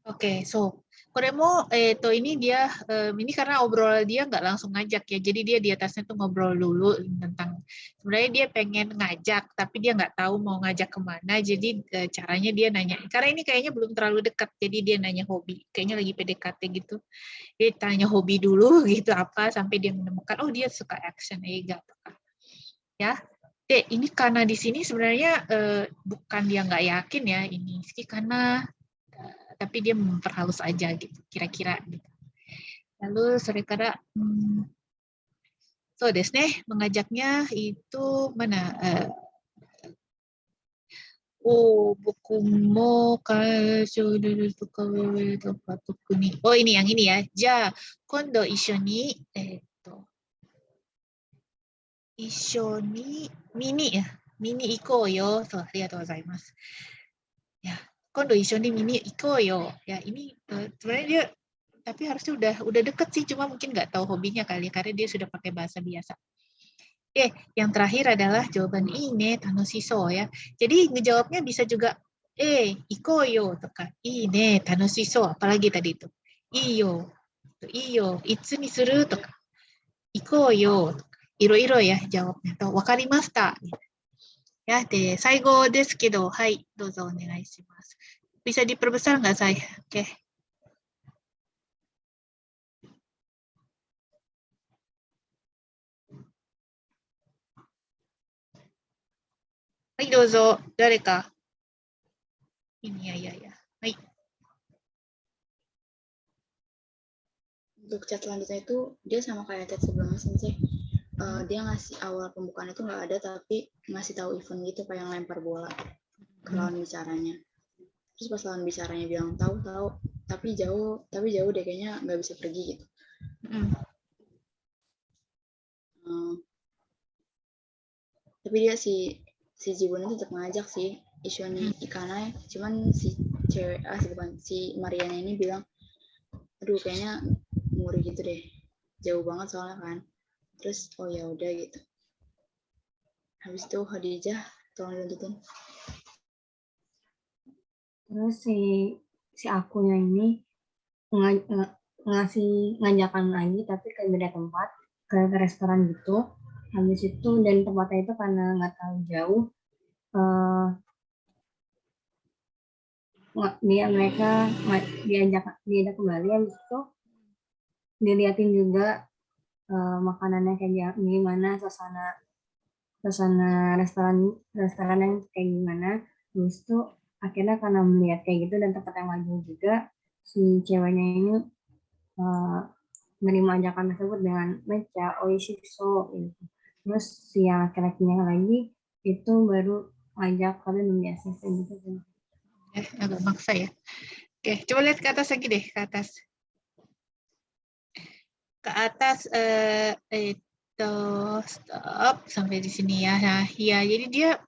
Oke, soこれもini dia ini karena obrol dia nggak langsung ngajak ya, jadi dia di atasnya tuh ngobrol dulu tentang sebenarnya dia pengen ngajak tapi dia nggak tahu mau ngajak kemana, jadi caranya dia nanya karena ini kayaknya belum terlalu dekat, jadi dia nanya hobi, kayaknya lagi PDKT gitu, dia tanya hobi dulu gitu apa sampai dia menemukan oh dia suka action eiga ya. Ini karena di sini sebenarnya bukan dia nggak yakin ya ini karena tapi dia memperhalus aja gitu kira-kira gitu. Lalu sore kada so desu ne, mengajaknya itu mana buku mo kasho dulu tuka wewe toka tokuni. Oh ini yang ini ya. Ja, kondo ishoni ishoni mini ya. Mini iko yo. So, arigatou gozaimasu. Ya, kondo ishoni mini iko yo. Ya, ini sebenarnya dia tapi harusnya udah deket sih, cuma mungkin nggak tahu hobinya kali karena dia sudah pakai bahasa biasa. Yang terakhir adalah jawaban ine tanoshiso ya. Jadi ngejawabnya bisa juga iko yo toka ine tanoshiso, apalagi tadi itu. Iyo, itsu ni suru toka. Iko yo, iro-iro ya jawabnya. Wakarimashita. Ya, de saigo desu kedo, hai, dozo onegai shimasu. Bisa diperbesar nggak saya? Oke. Hai, dozo. Dareka? Ini ya. Hai. Untuk chat selanjutnya itu dia sama kayak chat sebelumnya sih. Dia ngasih awal pembukaan itu nggak ada, tapi ngasih tahu event gitu kayak yang lempar bola ke lawan bicaranya. Terus pas lawan bicaranya bilang tahu, tapi jauh deh kayaknya nggak bisa pergi gitu. Tapi dia si Jibun itu tetap ngajak sih Ishoni Ikanai, cuman si cewek si Mariana ini bilang aduh kayaknya nguri gitu deh, jauh banget soalnya kan. Terus oh ya udah gitu. Habis itu Khadijah tolong lanjutin. Terus si akunya ini ngasih ngajakan lagi tapi ke beda tempat, ke restoran gitu. Habis itu dan tempatnya itu karena nggak terlalu jauh, mereka diajak kembali. Habis itu diliatin juga makanannya kayak gimana, suasana restoran yang kayak gimana. Habis itu akhirnya karena melihat kayak gitu dan tempat yang maju juga, si ceweknya ini menerima ajakan tersebut dengan mecha oishikso gitu. Terus si yang laki-lakinya lagi itu baru ngajak kalian biasa gitu. Agak maksa ya. Oke, coba lihat ke atas lagi deh, ke atas. Ke atas stop sampai di sini ya. Nah, ya, jadi dia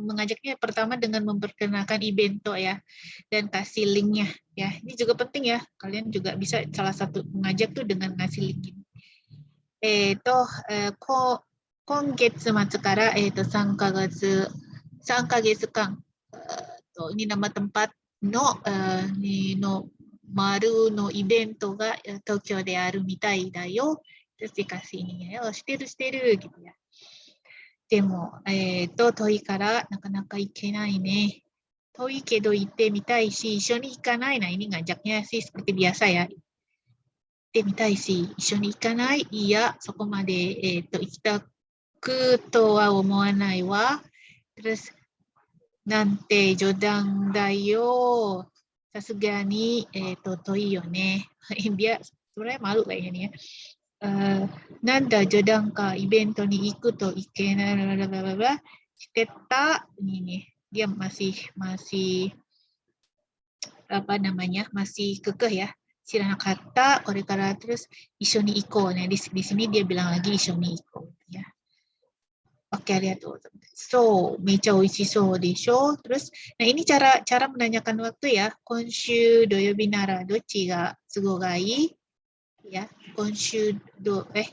mengajaknya pertama dengan memperkenalkan ibento ya dan kasih linknya ya. Ini juga penting ya. Kalian juga bisa salah satu mengajak tuh dengan ngasih link ini. 今月末から、3ヶ月間、ini nama tempatの丸のイベントが東京であるみたいだよ。terus dikasih ininya ya, してるgitu ya. でも、遠いからなかなか行けないね。遠いけど行ってみたいし、一緒に行かないな。Ini ngajaknya sih seperti biasa ya. てみたいし、一緒に行かない？いや、そこまで、行きたくとは思わないわ。Terus, nanti 冗談だよ。さすがに、遠いよね。Dia sebenarnya malu kayaknya nih ya. Nanda jodang ka evento ni ikut to ikena blablabla. Teta ini nih. Dia masih apa namanya? Masih kekeh ya. Shiranakatta, korekara terus isho ni iko. Nah, di sini dia bilang lagi isho ni iko ya. Oke, lihat tuh. So, mecha oishisou desho. Terus, nah ini cara menanyakan waktu ya. Konshu doyobi nara dochi ga tsugo ga ii? Ya,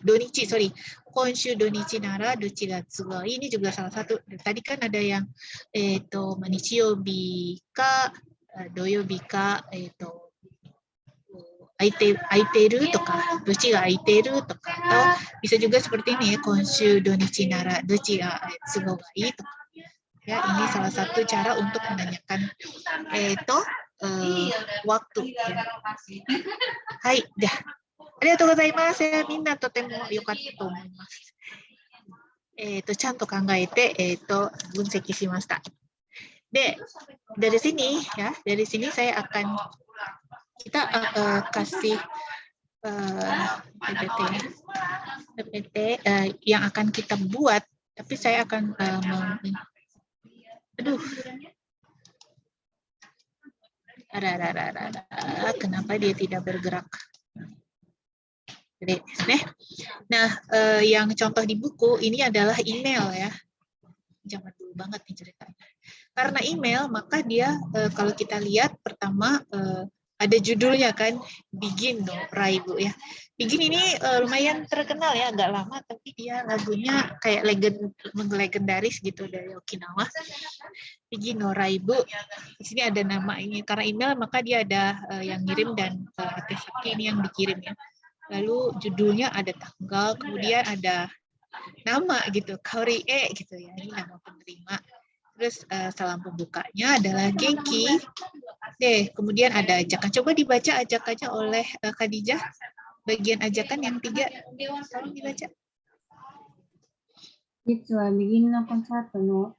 donichi, sorry. Konshu donichi nara dochi ga tsugo ii? Ini juga salah satu. Tadi kan ada yang nichiyobi ka, doyobi ka, 空いてるとか、どっちが空いてるとか、atau bisa juga seperti ini ya, konshu donichi nara dochi ga tsugo ga ii to. Ya, ini salah satu cara untuk menanyakan waktu. Ya. Hai, dah. Arigatou gozaimasu. Minna totemo yokatta to omoimasu. ちゃんと考えて、分析しました。で、dari sini ya, dari sini saya akan kita kasih PPT yang akan kita buat, tapi saya akan kenapa dia tidak bergerak? Nah, yang contoh di buku ini adalah email ya. Jangan dulu banget nih ceritanya. Karena email, maka dia kalau kita lihat pertama ada judulnya kan, Begin no Raibu ya. Begin ini lumayan terkenal ya, agak lama, tapi dia lagunya kayak legendaris gitu dari Okinawa. Begin no Raibu. Di sini ada nama ini, karena email maka dia ada yang ngirim dan adresatnya ini yang dikirim ya. Lalu judulnya ada tanggal, kemudian ada nama gitu, Kaori gitu ya, ini nama penerima. Terus salam pembukanya adalah Genki. Deh, kemudian ada ajakan. Coba dibaca ajakannya oleh Khadijah. Bagian ajakan yang 3. Tolong dibaca. 実はBeginのコンサートの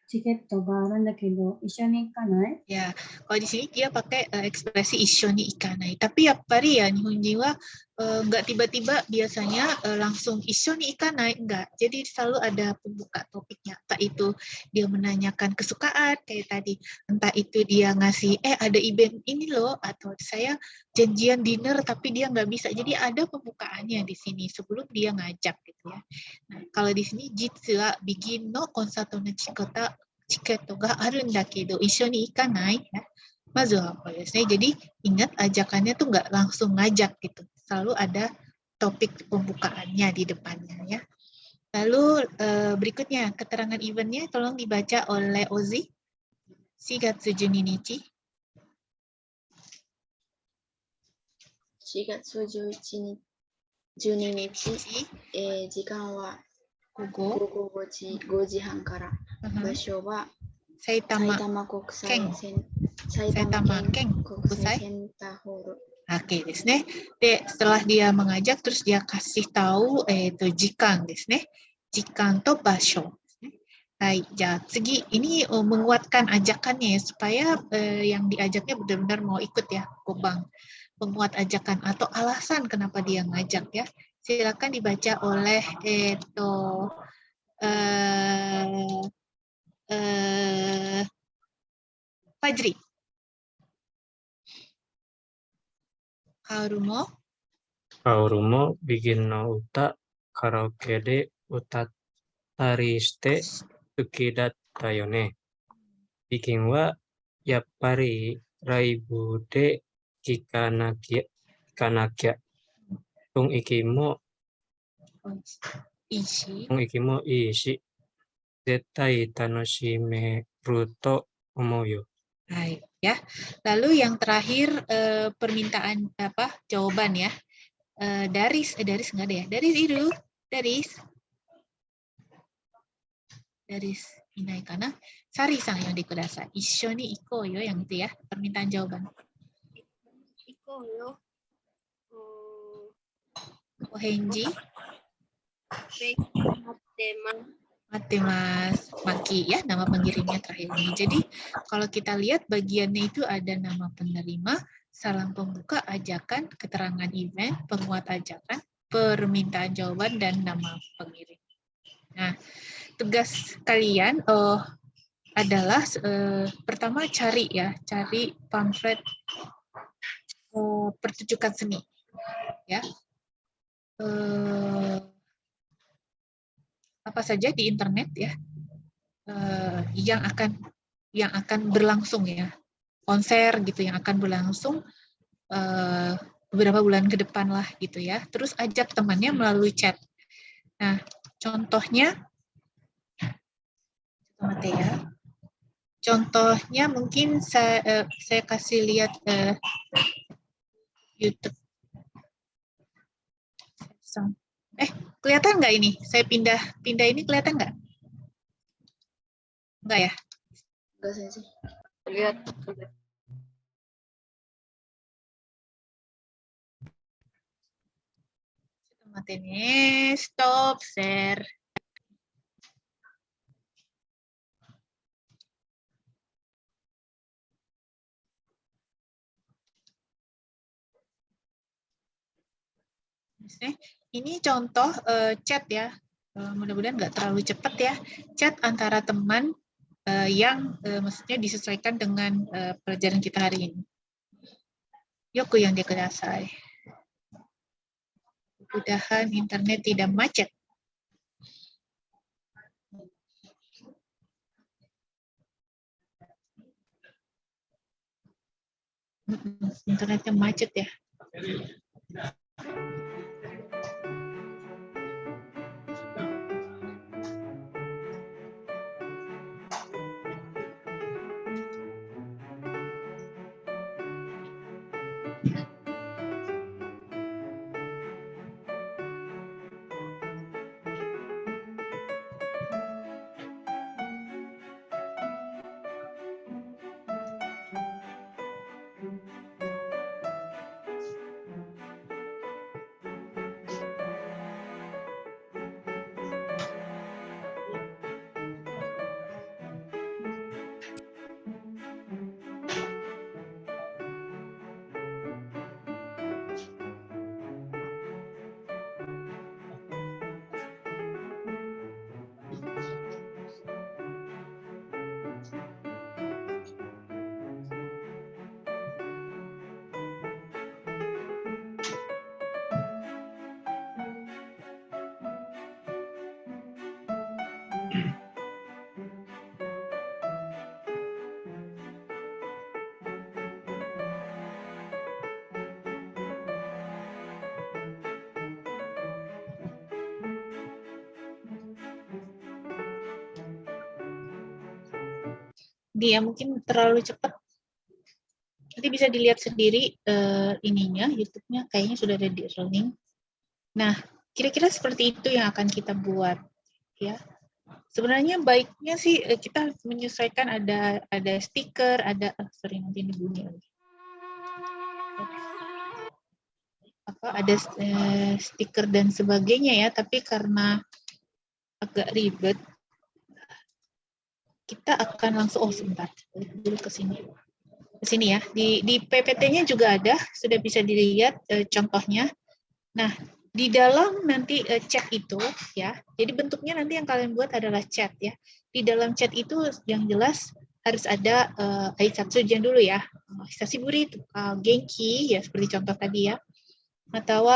チケットがあるんだけど、一緒に行かない? Ya, kalau di sini dia pakai ekspresi ishoni ikanai. Tapi yappari ya, Nihonjin wa nggak tiba-tiba biasanya langsung ishoni ikanai, enggak. Jadi selalu ada pembuka topiknya. Entah itu dia menanyakan kesukaan kayak tadi, entah itu dia ngasih ada event ini loh, atau saya janjian dinner tapi dia nggak bisa. Jadi ada pembukaannya di sini sebelum dia ngajak gitu ya. Nah, kalau di sini jitsu wa Begin no konsato no chiketo ga aru nda kedo ishoni ikanai ya. Mazu apa ya? Jadi ingat ajakannya tuh nggak langsung ngajak gitu. Selalu ada topik pembukaannya di depannya ya. Lalu berikutnya keterangan eventnya tolong dibaca oleh Ozi. 4月12日. 4月12日、時間は午後5時半から、場所は埼玉国際センターホール。Oke,ですね。で、setelah dia mengajak, terus dia kasih tahu jikan ですね。jikan to basho. Baik, jadi ini menguatkan ajakannya ya, supaya yang diajaknya benar-benar mau ikut ya, Kobang. Penguat ajakan atau alasan kenapa dia ngajak ya. Silakan dibaca oleh Fajri. Kaoru mo Begin no uta karaoke de utattari shite suki datta yo ne. Begin wa yappari raibu de kikanakia. Tung iki mo ii shi. Zettai tanoshimeru to omou yo. Baik ya. Lalu yang terakhir permintaan jawaban ya. Daris enggak ada ya. Daris inai kana. Sari-san yang dikudasai. Ishoni iko yo yang itu ya. Permintaan jawaban. Iko yo. Ohenji. Tema. Matemas Maki ya, nama pengirimnya terakhir ini. Jadi kalau kita lihat bagiannya itu ada nama penerima, salam pembuka, ajakan, keterangan event, penguat ajakan, permintaan jawaban, dan nama pengirim. Nah, tugas kalian adalah pertama cari pamflet pertunjukan seni ya. Apa saja di internet ya yang akan berlangsung ya, konser gitu yang akan berlangsung beberapa bulan ke depan lah gitu ya. Terus ajak temannya melalui chat. Nah, contohnya mungkin saya kasih lihat YouTube. Kelihatan nggak ini? Saya pindah ini kelihatan nggak? Enggak ya? Enggak sih. Lihat. Ini stop share. Ini contoh chat ya. Mudah-mudahan nggak terlalu cepat ya. Chat antara teman yang maksudnya disesuaikan dengan pelajaran kita hari ini. Yoku yang dikudasai. Mudah-mudahan internet tidak macet. Internetnya macet ya. Dia mungkin terlalu cepat. Nanti bisa dilihat sendiri ininya, YouTube-nya kayaknya sudah ada di rolling. Nah, kira-kira seperti itu yang akan kita buat ya. Sebenarnya baiknya sih kita menyesuaikan ada stiker, ada nanti ini bunyi lagi. Ada stiker dan sebagainya ya, tapi karena agak ribet kita akan langsung sebentar dulu ke sini ya, di PPT-nya juga ada, sudah bisa dilihat contohnya. Nah, di dalam nanti chat itu ya, jadi bentuknya nanti yang kalian buat adalah chat ya. Di dalam chat itu yang jelas harus ada aitsatsujan dulu ya, hisashiburi, genki ya, seperti contoh tadi ya, atau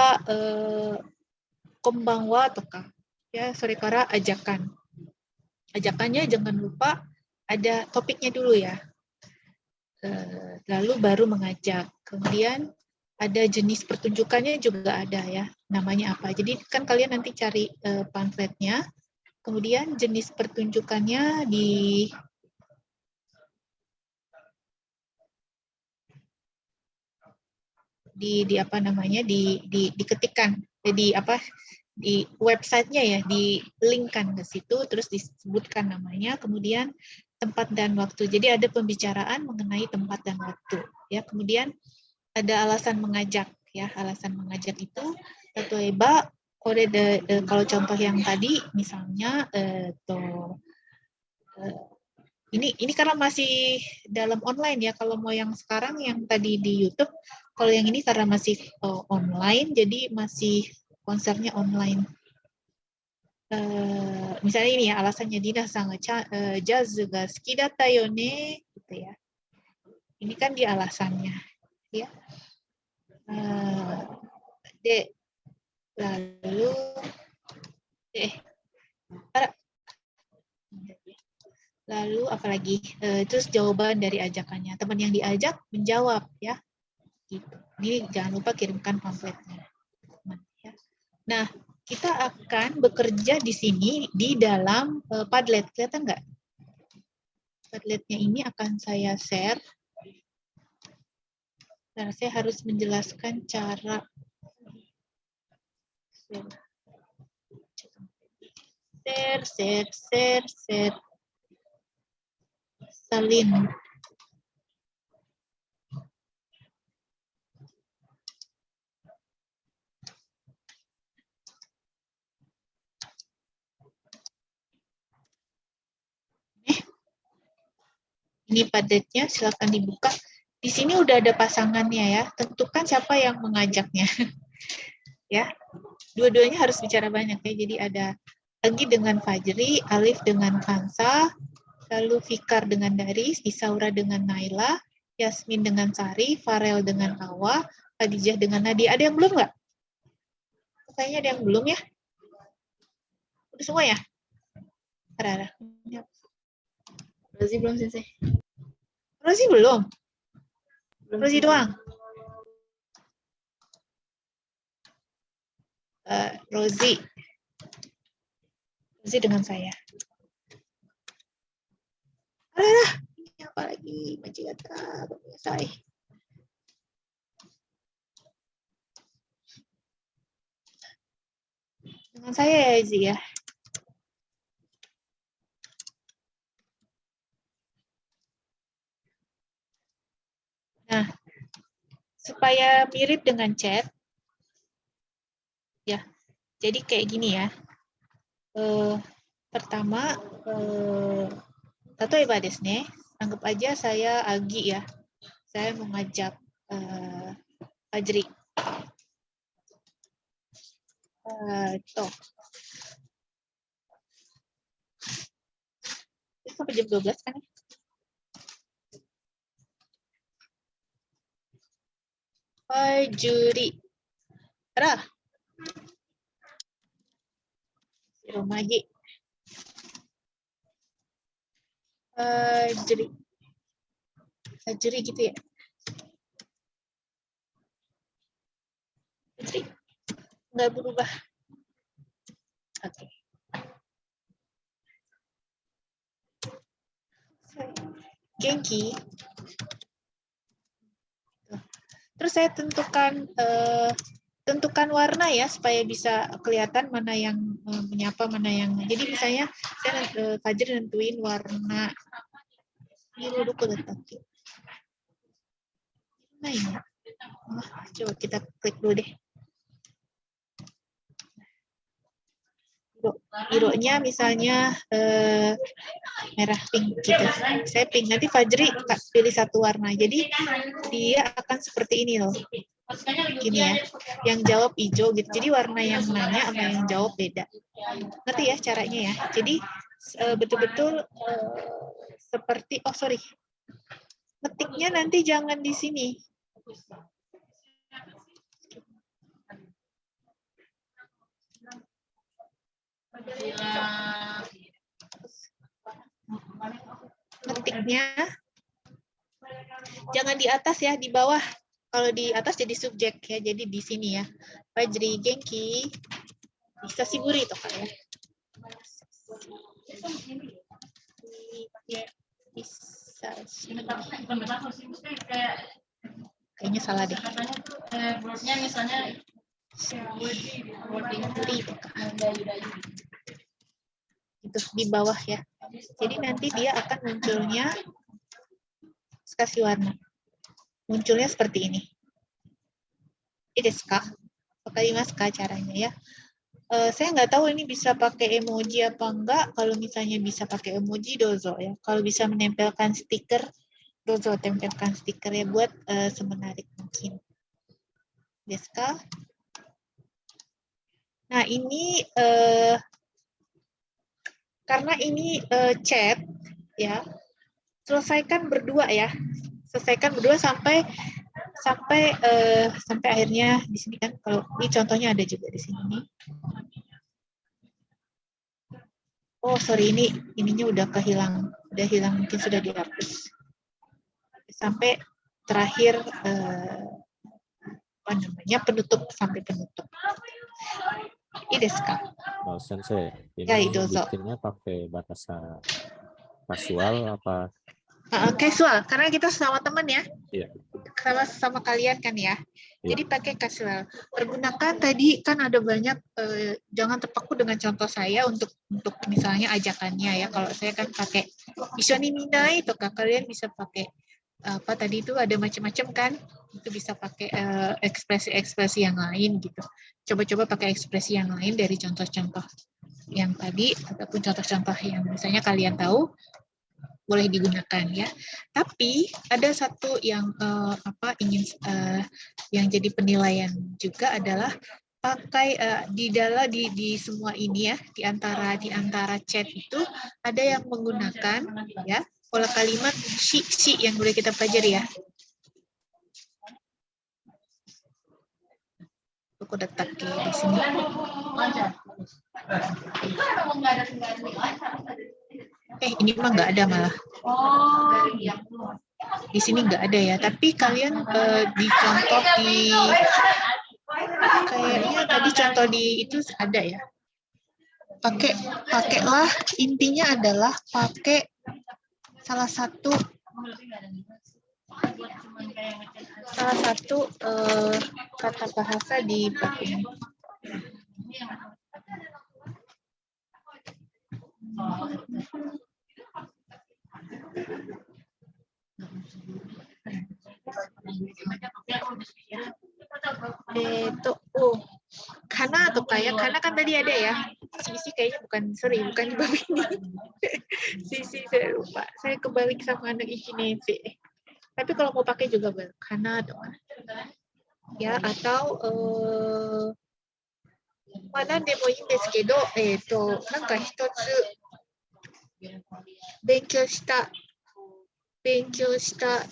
konbanwa toka ya, sorekara ajakan. Ajakannya jangan lupa ada topiknya dulu ya, lalu baru mengajak. Kemudian ada jenis pertunjukannya juga ada ya, namanya apa. Jadi kan kalian nanti cari pamfletnya, kemudian jenis pertunjukannya diketikkan di websitenya ya, di linkkan ke situ, terus disebutkan namanya, kemudian tempat dan waktu. Jadi ada pembicaraan mengenai tempat dan waktu ya. Kemudian ada alasan mengajak ya. Alasan mengajak itu 例えば, kalau contoh yang tadi, misalnya, ini karena masih dalam online ya. Kalau mau yang sekarang, yang tadi di YouTube, kalau yang ini karena masih online, jadi masih konsernya online. Misalnya ini ya, alasannya Dina-san ga jazz ga suki datta yo ne, gitu ya. Ini kan di alasannya, ya. Lalu apalagi? Terus jawaban dari ajakannya. Teman yang diajak menjawab, ya. Gitu. Ini jangan lupa kirimkan pamfletnya. Nah, kita akan bekerja di sini di dalam Padlet. Kelihatan nggak? Padletnya ini akan saya share. Dan saya harus menjelaskan cara share, salin. Ini Padletnya, silakan dibuka. Di sini udah ada pasangannya ya. Tentukan siapa yang mengajaknya. Ya, dua-duanya harus bicara banyak ya. Jadi ada Agi dengan Fajri, Alif dengan Kansa, lalu Fikar dengan Daris, Isaura dengan Naila, Yasmin dengan Sari, Farel dengan Awa, Khadijah dengan Nadia. Ada yang belum nggak? Kayaknya ada yang belum ya. Udah semua ya? Ada. Rozi belum selesai. Rozi belum? Rozi doang? Rozi dengan saya. Ini apa lagi? Majigata, selesai. Dengan saya ya, Zi ya. Nah, supaya mirip dengan chat, ya. Jadi kayak gini ya. Pertama,例えばですね, anggap aja saya Agi ya. Saya mengajak Fajri. Tuh. Sampai jam 12 kan? Fajri. Ada? Si Romaji. Fajri gitu ya. Fajri. Nggak berubah. Oke. Genki. Terus saya tentukan warna ya supaya bisa kelihatan mana yang menyapa, mana yang. Jadi misalnya saya Fajri nentuin warna biru dulu letak. Nah ini. Coba kita klik dulu deh. Birunya misalnya merah pink gitu. Saya pink. Nanti Fajri pilih satu warna. Jadi dia akan seperti ini loh. Gini ya. Yang jawab hijau gitu. Jadi warna yang nanya sama yang jawab beda. Ngerti ya caranya ya. Jadi betul-betul seperti ngetiknya nanti jangan di sini. Ngetiknya jangan di atas ya, di bawah. Kalau di atas jadi subjek ya, jadi di sini ya. Fajri, Genki, bisa Siburi toh kan ya. Bisa. Kayaknya salah deh. Misalnya itu di bawah ya. Jadi nanti dia akan munculnya kasih warna. Munculnya seperti ini. Desu ka? Wakarimasu ka caranya ya. Saya nggak tahu ini bisa pakai emoji apa enggak. Kalau misalnya bisa pakai emoji, dozo ya. Kalau bisa menempelkan stiker, dozo tempelkan stiker ya buat semenarik mungkin. Desu ka? Nah ini karena ini chat ya, selesaikan berdua ya. Selesaikan berdua sampai akhirnya di sini kan. Kalau ini contohnya ada juga di sini nih. Oh sorry, ininya udah hilang mungkin sudah dihapus. Sampai terakhir apa namanya penutup sampai penutup. Ini desu ka? Sensei, ini Ya, dozo. bikinnya pakai bahasa kasual apa? Casual, karena kita sama teman ya. Iya. Sama kalian kan ya. Jadi pakai casual. Pergunakan tadi kan ada banyak, jangan terpaku dengan contoh saya untuk misalnya ajakannya ya. Kalau saya kan pakai ishoni minai atau kalian bisa pakai apa tadi itu ada macam-macam kan. Itu bisa pakai ekspresi-ekspresi yang lain gitu. Coba-coba pakai ekspresi yang lain dari contoh-contoh yang tadi ataupun contoh-contoh yang misalnya kalian tahu. Boleh digunakan ya. Tapi ada satu yang yang jadi penilaian juga adalah pakai di semua ini ya, di antara chat itu ada yang menggunakan ya pola kalimat shi yang boleh kita pelajari ya. Aku letak di sini. Ini mah nggak ada malah. Di sini nggak ada ya. Tapi kalian dicontoh kayaknya tadi contoh di itu ada ya. Pakailah, intinya adalah pakai salah satu kata bahasa di bab ini. Kana atau kayak karena kan tadi ada ya. Sisi kayaknya bukan di bab ini. Sisi saya lupa. Saya kebalik sama anak Ichinense. Tapi kalau mau pakai juga kana atau ya atau mana demoいいんですけど、なんか一つ勉強した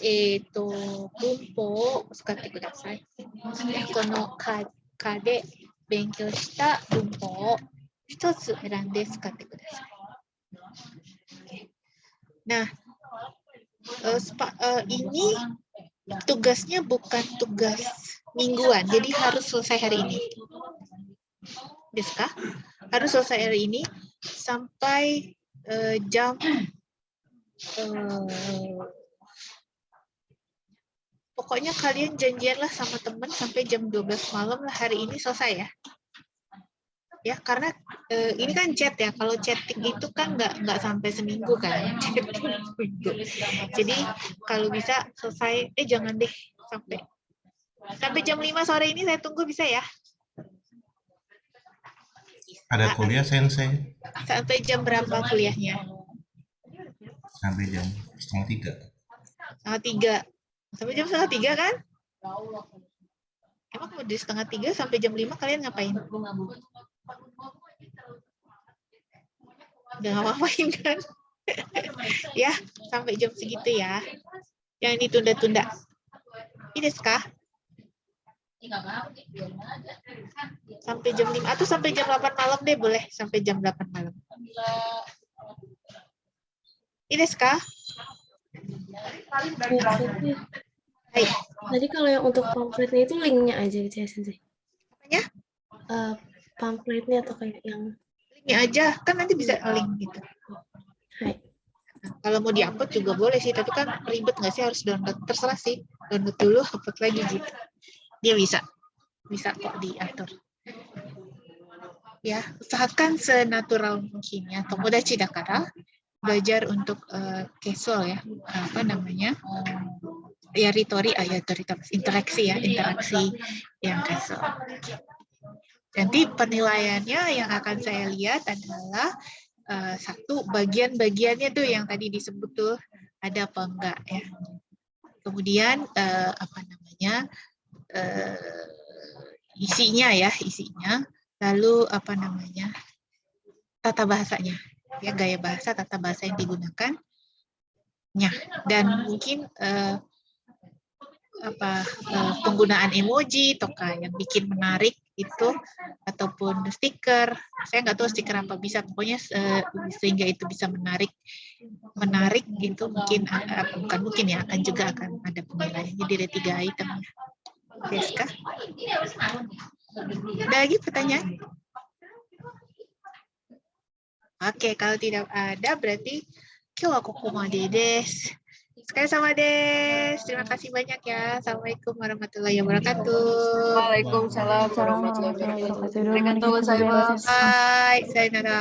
文法を使ってください。この課で勉強した文法を一つ選んで使ってください。Nah, ini tugasnya bukan tugas mingguan, jadi harus selesai hari ini. Desu ka? Harus selesai hari ini sampai jam pokoknya kalian janjianlah sama teman sampai jam 12 malam lah hari ini selesai ya. Ya karena ini kan chat ya. Kalau chatting itu kan nggak sampai seminggu kan. Jadi kalau bisa selesai jangan deh sampai jam 5 sore ini saya tunggu bisa ya. Ada kuliah Sensei? Sampai jam berapa kuliahnya? Sampai jam 2:30. 2:30. Sampai jam 2:30 kan? Emang mau dari 2:30 sampai jam 5 kalian ngapain? Udah nggak ngapain kan? Ya, sampai jam segitu ya. Jangan ditunda-tunda. Ini desu ka? Sampai jam 5 atau sampai jam 8 malam deh boleh. Sampai jam 8 malam. Ini desu ka? Tadi kalau yang untuk pamfletnya itu linknya aja gitu ya Sensei? Apanya? Pamfletnya atau kayak yang linknya aja kan nanti bisa link gitu. Nah, kalau mau diupload juga boleh sih, tapi kan ribet nggak sih harus download, terserah sih, download dulu upload lagi gitu. Dia bisa kok diatur. Ya usahakan senatural mungkin ya. Tomodachi dakara belajar untuk casual ya, apa namanya, interaksi yang casual. Nanti penilaiannya yang akan saya lihat adalah satu bagian-bagiannya tuh yang tadi disebut tuh ada apa enggak ya. Kemudian isinya ya, isinya. Lalu tata bahasanya, ya gaya bahasa, tata bahasa yang digunakan. Dan mungkin penggunaan emoji, toka yang bikin menarik itu, ataupun stiker. Saya nggak tahu stiker apa bisa, pokoknya sehingga itu bisa menarik gitu, mungkin bukan mungkin ya, akan ada penilaian. Jadi ada 3 item. Deska? Ada lagi pertanyaan? Oke, kalau tidak ada berarti Kyo wa kokomade desu. Sekali sama Des. Terima kasih banyak ya. Assalamualaikum warahmatullahi wabarakatuh. Waalaikumsalam warahmatullahi wabarakatuh. Arigatou gozaimasu. Bye. Sayonara.